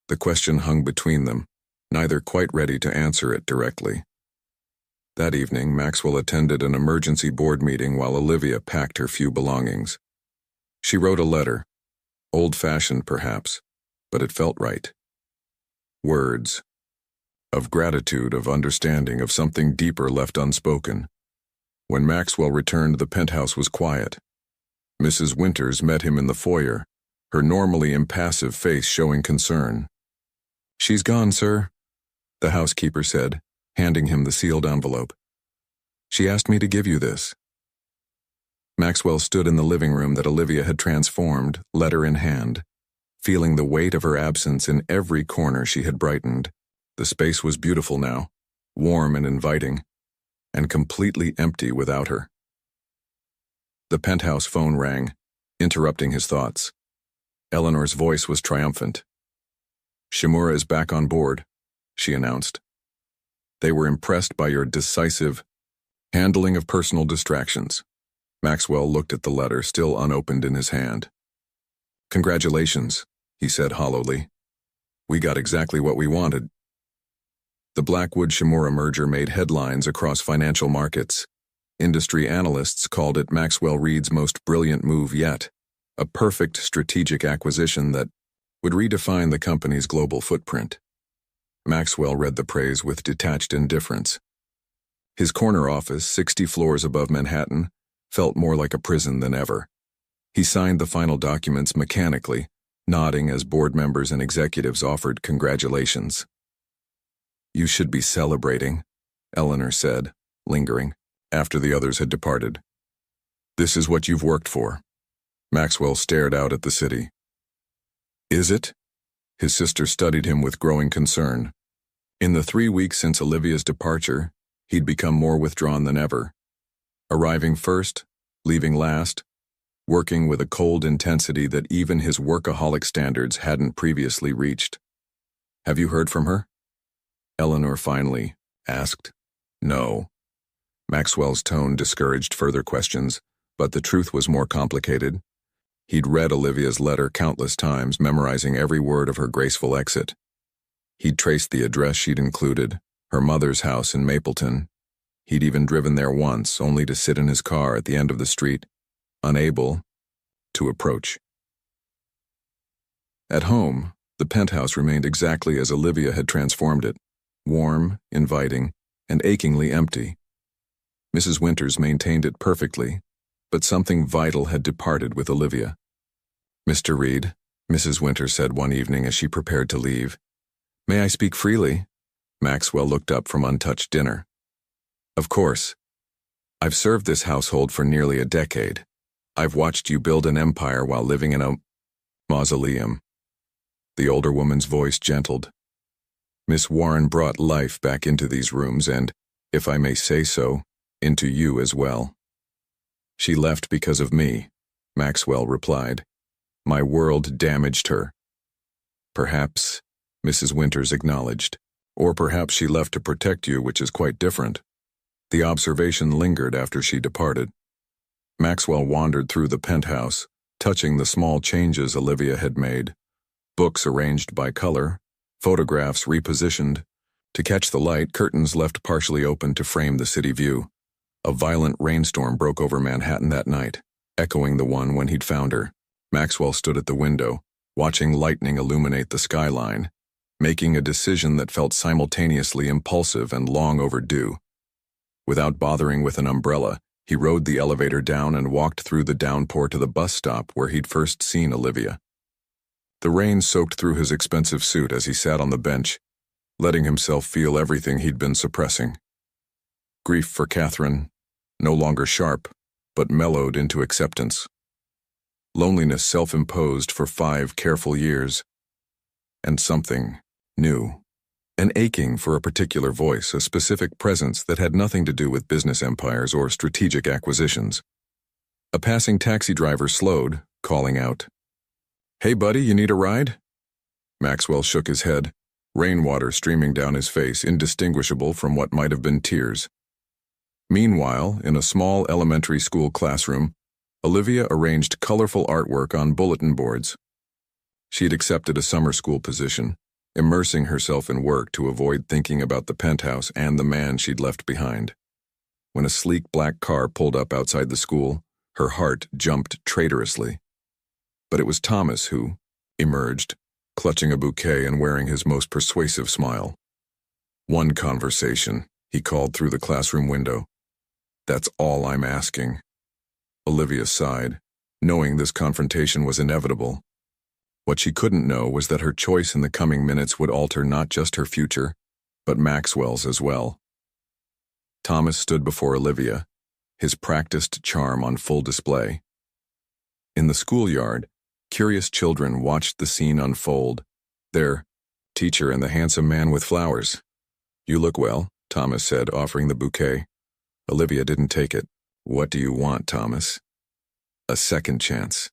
Speaker 1: The question hung between them, neither quite ready to answer it directly. That evening, Maxwell attended an emergency board meeting while Olivia packed her few belongings. She wrote a letter, old-fashioned perhaps, but it felt right. Words of gratitude, of understanding, of something deeper left unspoken. When Maxwell returned, the penthouse was quiet. Mrs. Winters met him in the foyer, her normally impassive face showing concern. "She's gone, sir," the housekeeper said, handing him the sealed envelope. "She asked me to give you this." Maxwell stood in the living room that Olivia had transformed, letter in hand, feeling the weight of her absence in every corner she had brightened. The space was beautiful now, warm and inviting, and completely empty without her. The penthouse phone rang, interrupting his thoughts. Eleanor's voice was triumphant. "Shimura is back on board," she announced. "They were impressed by your decisive handling of personal distractions." Maxwell looked at the letter still unopened in his hand. "Congratulations," he said hollowly. "We got exactly what we wanted." The Blackwood-Shimura merger made headlines across financial markets. Industry analysts called it Maxwell Reed's most brilliant move yet, a perfect strategic acquisition that would redefine the company's global footprint. Maxwell read the praise with detached indifference. His corner office, 60 floors above Manhattan, felt more like a prison than ever. He signed the final documents mechanically, nodding as board members and executives offered congratulations. "You should be celebrating," Eleanor said, lingering, after the others had departed. "This is what you've worked for." Maxwell stared out at the city. "Is it?" His sister studied him with growing concern. In the 3 weeks since Olivia's departure, he'd become more withdrawn than ever. Arriving first, leaving last, working with a cold intensity that even his workaholic standards hadn't previously reached. Have you heard from her? Eleanor finally asked. No. Maxwell's tone discouraged further questions, but the truth was more complicated. He'd read Olivia's letter countless times, memorizing every word of her graceful exit. He'd traced the address she'd included, her mother's house in Mapleton. He'd even driven there once, only to sit in his car at the end of the street, unable to approach. At home, the penthouse remained exactly as Olivia had transformed it, warm, inviting, and achingly empty. Mrs. Winters maintained it perfectly, but something vital had departed with Olivia. "Mr. Reed," Mrs. Winters said one evening as she prepared to leave. "May I speak freely?" Maxwell looked up from untouched dinner. "Of course. I've served this household for nearly a decade. I've watched you build an empire while living in a mausoleum." The older woman's voice gentled. "Miss Warren brought life back into these rooms and, if I may say so, into you as well." "She left because of me," Maxwell replied. "My world damaged her." "Perhaps," Mrs. Winters acknowledged. "Or perhaps she left to protect you, which is quite different." The observation lingered after she departed. Maxwell wandered through the penthouse, touching the small changes Olivia had made. Books arranged by color, photographs repositioned. To catch the light, curtains left partially open to frame the city view. A violent rainstorm broke over Manhattan that night, echoing the one when he'd found her. Maxwell stood at the window, watching lightning illuminate the skyline, making a decision that felt simultaneously impulsive and long overdue. Without bothering with an umbrella, he rode the elevator down and walked through the downpour to the bus stop where he'd first seen Olivia. The rain soaked through his expensive suit as he sat on the bench, letting himself feel everything he'd been suppressing. Grief for Catherine, no longer sharp, but mellowed into acceptance. Loneliness self-imposed for 5 careful years. And something new. An aching for a particular voice, a specific presence that had nothing to do with business empires or strategic acquisitions. A passing taxi driver slowed, calling out, "Hey buddy, you need a ride?" Maxwell shook his head, rainwater streaming down his face, indistinguishable from what might have been tears. Meanwhile, in a small elementary school classroom, Olivia arranged colorful artwork on bulletin boards. She had accepted a summer school position, immersing herself in work to avoid thinking about the penthouse and the man she'd left behind. When a sleek black car pulled up outside the school, her heart jumped traitorously. But it was Thomas who emerged, clutching a bouquet and wearing his most persuasive smile. "One conversation," he called through the classroom window. "That's all I'm asking." Olivia sighed, knowing this confrontation was inevitable. What she couldn't know was that her choice in the coming minutes would alter not just her future, but Maxwell's as well. Thomas stood before Olivia, his practiced charm on full display. In the schoolyard, curious children watched the scene unfold, their teacher and the handsome man with flowers. "You look well," Thomas said, offering the bouquet. Olivia didn't take it. "What do you want, Thomas?" "A second chance."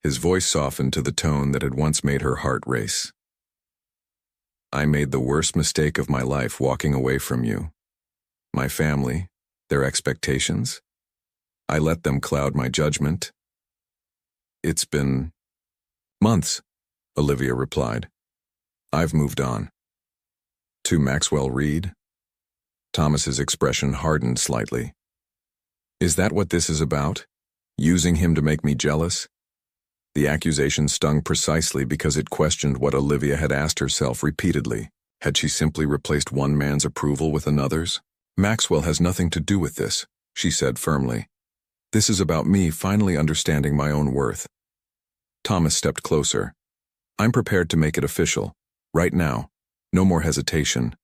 Speaker 1: His voice softened to the tone that had once made her heart race. "I made the worst mistake of my life walking away from you. My family, their expectations. I let them cloud my judgment. It's been months," Olivia replied. "I've moved on." "To Maxwell Reed?" Thomas's expression hardened slightly. "Is that what this is about? Using him to make me jealous?" The accusation stung precisely because it questioned what Olivia had asked herself repeatedly. Had she simply replaced one man's approval with another's? "Maxwell has nothing to do with this," she said firmly. "This is about me finally understanding my own worth." Thomas stepped closer. "I'm prepared to make it official. Right now. No more hesitation."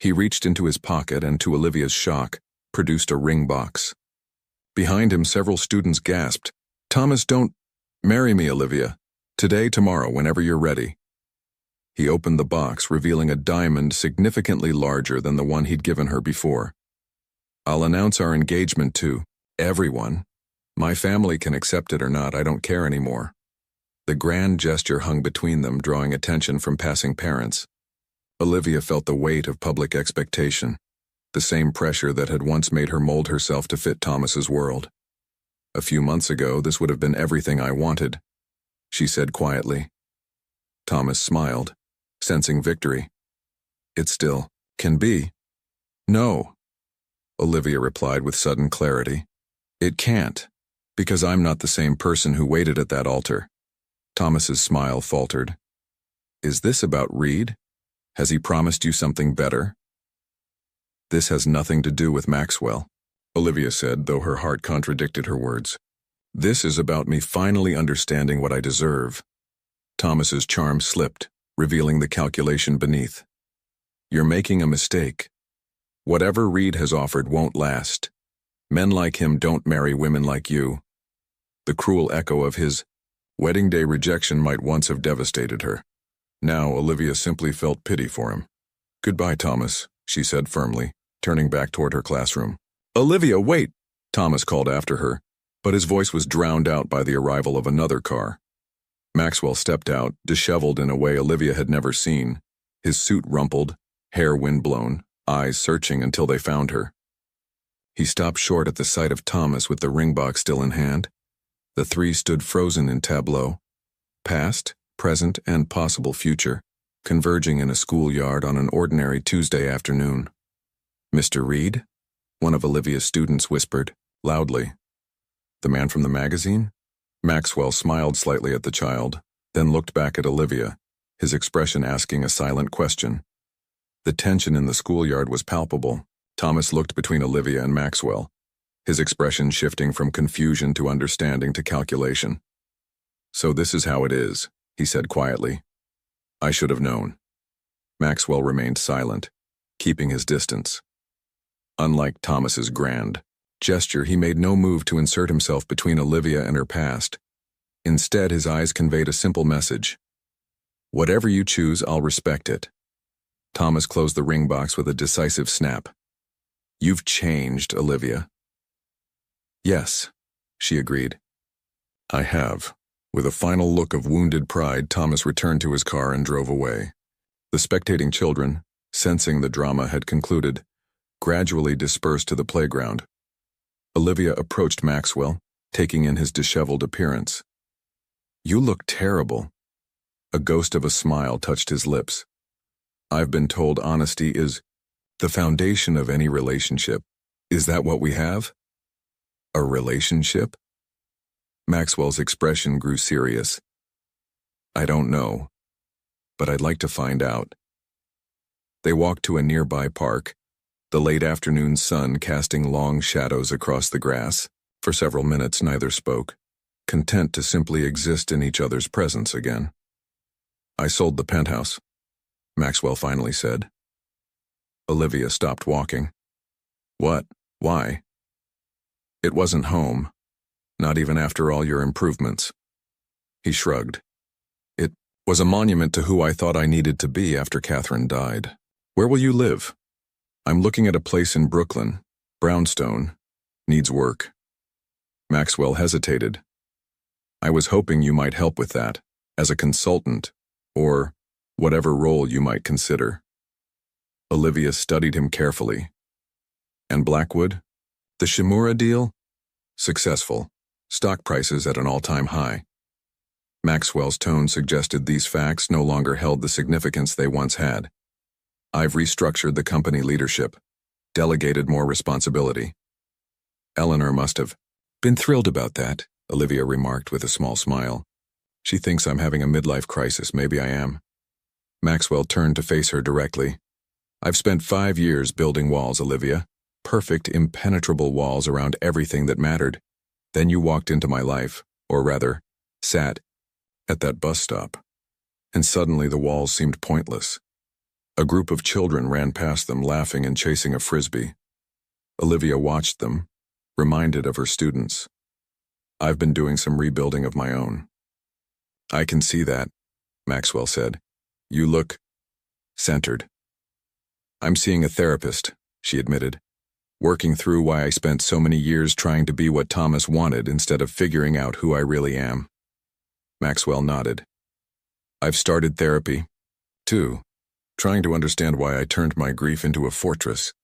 Speaker 1: He reached into his pocket and, to Olivia's shock, produced a ring box. Behind him, several students gasped. "Thomas, don't marry me, Olivia. Today, tomorrow, whenever you're ready." He opened the box, revealing a diamond significantly larger than the one he'd given her before. "I'll announce our engagement to everyone. My family can accept it or not, I don't care anymore." The grand gesture hung between them, drawing attention from passing parents. Olivia felt the weight of public expectation, the same pressure that had once made her mold herself to fit Thomas's world. A few months ago, this would have been everything I wanted, she said quietly. Thomas smiled, sensing victory. It still can be. No, Olivia replied with sudden clarity. It can't, because I'm not the same person who waited at that altar. Thomas's smile faltered. Is this about Reed? Has he promised you something better? This has nothing to do with Maxwell, Olivia said, though her heart contradicted her words. This is about me finally understanding what I deserve. Thomas's charm slipped, revealing the calculation beneath. You're making a mistake. Whatever Reed has offered won't last. Men like him don't marry women like you. The cruel echo of his wedding day rejection might once have devastated her. Now Olivia simply felt pity for him. Goodbye, Thomas, she said firmly, turning back toward her classroom. Olivia, wait! Thomas called after her, but his voice was drowned out by the arrival of another car. Maxwell stepped out, disheveled in a way Olivia had never seen, his suit rumpled, hair windblown, eyes searching until they found her. He stopped short at the sight of Thomas with the ring box still in hand. The three stood frozen in tableau, past, present, and possible future, converging in a schoolyard on an ordinary Tuesday afternoon. Mr. Reed? One of Olivia's students whispered, loudly. The man from the magazine? Maxwell smiled slightly at the child, then looked back at Olivia, his expression asking a silent question. The tension in the schoolyard was palpable. Thomas looked between Olivia and Maxwell, his expression shifting from confusion to understanding to calculation. So this is how it is, he said quietly. I should have known. Maxwell remained silent, keeping his distance. Unlike Thomas's grand gesture, he made no move to insert himself between Olivia and her past. Instead, his eyes conveyed a simple message. Whatever you choose, I'll respect it. Thomas closed the ring box with a decisive snap. You've changed, Olivia. Yes, she agreed. I have. With a final look of wounded pride, Thomas returned to his car and drove away. The spectating children, sensing the drama had concluded, gradually dispersed to the playground. Olivia approached Maxwell, taking in his disheveled appearance. You look terrible. A ghost of a smile touched his lips. I've been told honesty is the foundation of any relationship. Is that what we have? A relationship? Maxwell's expression grew serious. I don't know, but I'd like to find out. They walked to a nearby park, the late afternoon sun casting long shadows across the grass. For several minutes neither spoke, content to simply exist in each other's presence again. I sold the penthouse, Maxwell finally said. Olivia stopped walking. What? Why? It wasn't home, not even after all your improvements. He shrugged. It was a monument to who I thought I needed to be after Catherine died. Where will you live? I'm looking at a place in Brooklyn, brownstone, needs work. Maxwell hesitated. I was hoping you might help with that, as a consultant, or whatever role you might consider. Olivia studied him carefully. And Blackwood? The Shimura deal? Successful. Stock prices at an all-time high. Maxwell's tone suggested these facts no longer held the significance they once had. I've restructured the company leadership, delegated more responsibility. Eleanor must have been thrilled about that, Olivia remarked with a small smile. She thinks I'm having a midlife crisis. Maybe I am. Maxwell turned to face her directly. I've spent 5 years building walls, Olivia. Perfect, impenetrable walls around everything that mattered. Then you walked into my life, or rather, sat at that bus stop. And suddenly the walls seemed pointless. A group of children ran past them, laughing and chasing a frisbee. Olivia watched them, reminded of her students. I've been doing some rebuilding of my own. I can see that, Maxwell said. You look centered. I'm seeing a therapist, she admitted, working through why I spent so many years trying to be what Thomas wanted instead of figuring out who I really am. Maxwell nodded. I've started therapy, too, trying to understand why I turned my grief into a fortress.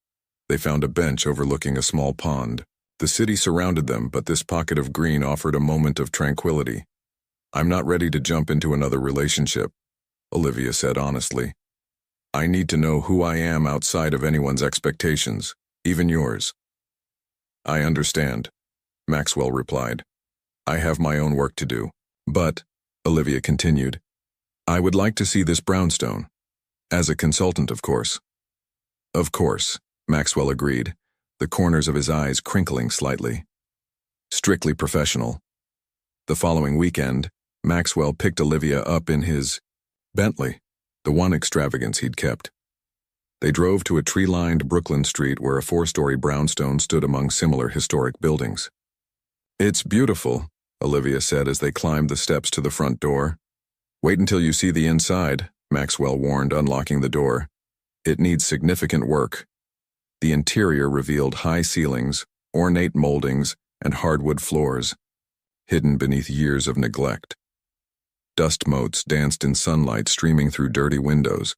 Speaker 1: They found a bench overlooking a small pond. The city surrounded them, but this pocket of green offered a moment of tranquility. I'm not ready to jump into another relationship, Olivia said honestly. I need to know who I am outside of anyone's expectations, even yours. I understand, Maxwell replied. I have my own work to do. But, Olivia continued, I would like to see this brownstone. As a consultant, of course. Of course, Maxwell agreed, the corners of his eyes crinkling slightly. Strictly professional. The following weekend, Maxwell picked Olivia up in his Bentley, the one extravagance he'd kept. They drove to a tree-lined Brooklyn street where a 4-story brownstone stood among similar historic buildings. It's beautiful, Olivia said as they climbed the steps to the front door. Wait until you see the inside, Maxwell warned, unlocking the door. It needs significant work. The interior revealed high ceilings, ornate moldings, and hardwood floors, hidden beneath years of neglect. Dust motes danced in sunlight streaming through dirty windows.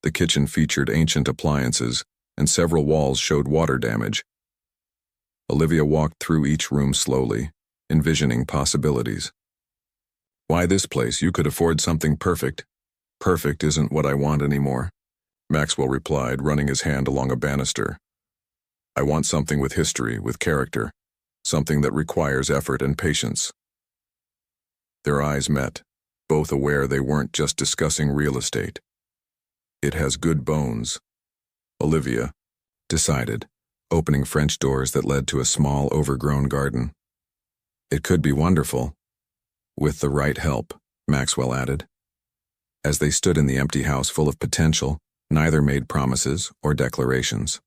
Speaker 1: The kitchen featured ancient appliances, and several walls showed water damage. Olivia walked through each room slowly, envisioning possibilities. Why this place? You could afford something perfect. Perfect isn't what I want anymore, Maxwell replied, running his hand along a banister. I want something with history, with character, something that requires effort and patience. Their eyes met, both aware they weren't just discussing real estate. It has good bones, Olivia decided, opening French doors that led to a small, overgrown garden. It could be wonderful. With the right help, Maxwell added. As they stood in the empty house full of potential, neither made promises or declarations.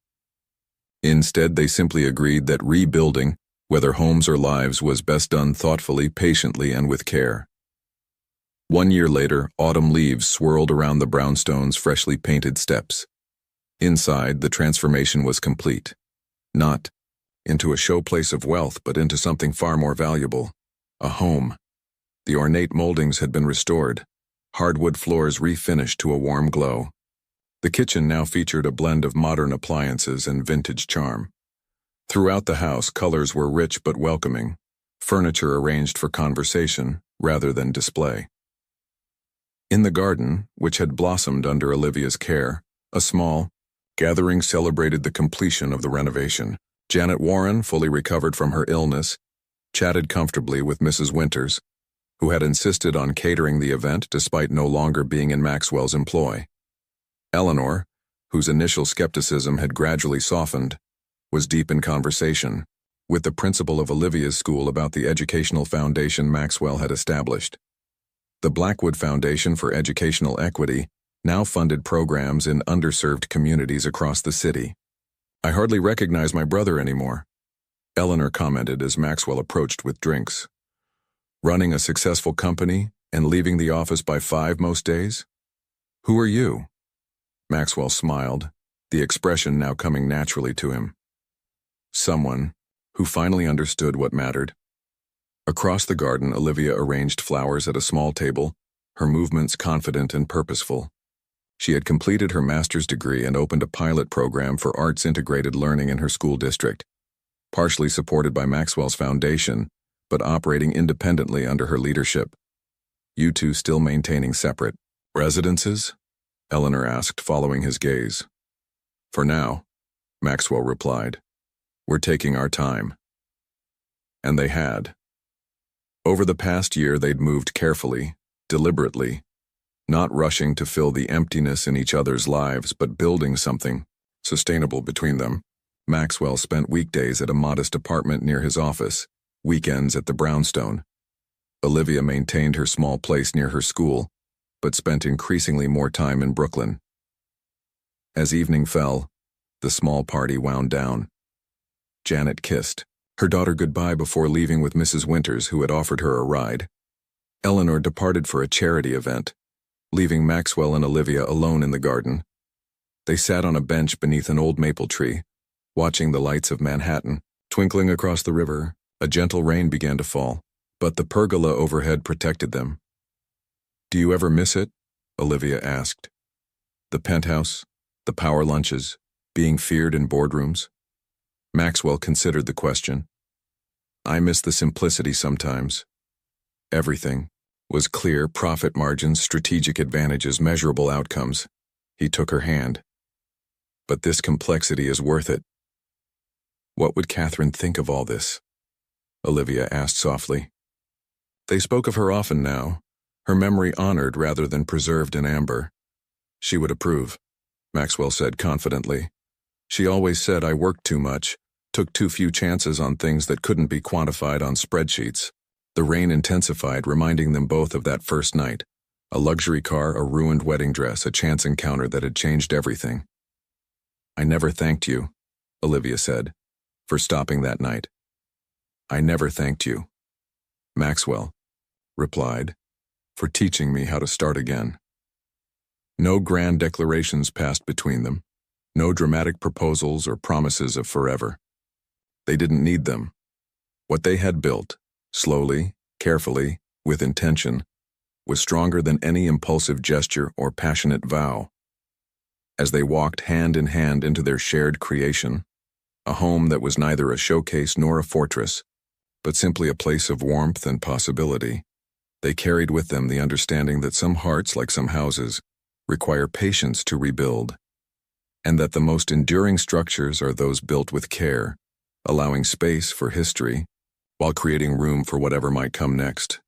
Speaker 1: Instead, they simply agreed that rebuilding, whether homes or lives, was best done thoughtfully, patiently, and with care. 1 year later, autumn leaves swirled around the brownstone's freshly painted steps. Inside, the transformation was complete. Not into a showplace of wealth, but into something far more valuable, a home. The ornate moldings had been restored, hardwood floors refinished to a warm glow. The kitchen now featured a blend of modern appliances and vintage charm. Throughout the house, colors were rich but welcoming, furniture arranged for conversation rather than display. In the garden, which had blossomed under Olivia's care, a small gathering celebrated the completion of the renovation. Janet Warren, fully recovered from her illness, chatted comfortably with Mrs. Winters, who had insisted on catering the event despite no longer being in Maxwell's employ. Eleanor, whose initial skepticism had gradually softened, was deep in conversation with the principal of Olivia's school about the educational foundation Maxwell had established. The Blackwood Foundation for Educational Equity now funded programs in underserved communities across the city. I hardly recognize my brother anymore, Eleanor commented as Maxwell approached with drinks. Running a successful company and leaving the office by 5 most days? Who are you? Maxwell smiled, the expression now coming naturally to him. Someone who finally understood what mattered. Across the garden, Olivia arranged flowers at a small table, her movements confident and purposeful. She had completed her master's degree and opened a pilot program for arts-integrated learning in her school district, partially supported by Maxwell's foundation, but operating independently under her leadership. You two still maintaining separate residences? Eleanor asked, following his gaze. For now, Maxwell replied. We're taking our time. And they had. Over the past year, they'd moved carefully, deliberately, not rushing to fill the emptiness in each other's lives, but building something sustainable between them. Maxwell spent weekdays at a modest apartment near his office, weekends at the brownstone. Olivia maintained her small place near her school, but spent increasingly more time in Brooklyn. As evening fell, the small party wound down. Janet kissed her daughter goodbye before leaving with Mrs. Winters, who had offered her a ride. Eleanor departed for a charity event, leaving Maxwell and Olivia alone in the garden. They sat on a bench beneath an old maple tree, watching the lights of Manhattan twinkling across the river. A gentle rain began to fall, but the pergola overhead protected them. "Do you ever miss it?" Olivia asked. "The penthouse, the power lunches, being feared in boardrooms?" Maxwell considered the question. "I miss the simplicity sometimes. Everything was clear: profit margins, strategic advantages, measurable outcomes." He took her hand. "But this complexity is worth it." "What would Catherine think of all this?" Olivia asked softly. They spoke of her often now, her memory honored rather than preserved in amber. "She would approve," Maxwell said confidently. "She always said I worked too much, took too few chances on things that couldn't be quantified on spreadsheets." The rain intensified, reminding them both of that first night. A luxury car, a ruined wedding dress, a chance encounter that had changed everything. "I never thanked you," Olivia said, "for stopping that night." "I never thanked you," Maxwell replied, "for teaching me how to start again." No grand declarations passed between them, no dramatic proposals or promises of forever. They didn't need them. What they had built, slowly, carefully, with intention, was stronger than any impulsive gesture or passionate vow. As they walked hand in hand into their shared creation, a home that was neither a showcase nor a fortress, but simply a place of warmth and possibility, they carried with them the understanding that some hearts, like some houses, require patience to rebuild, and that the most enduring structures are those built with care, allowing space for history, while creating room for whatever might come next.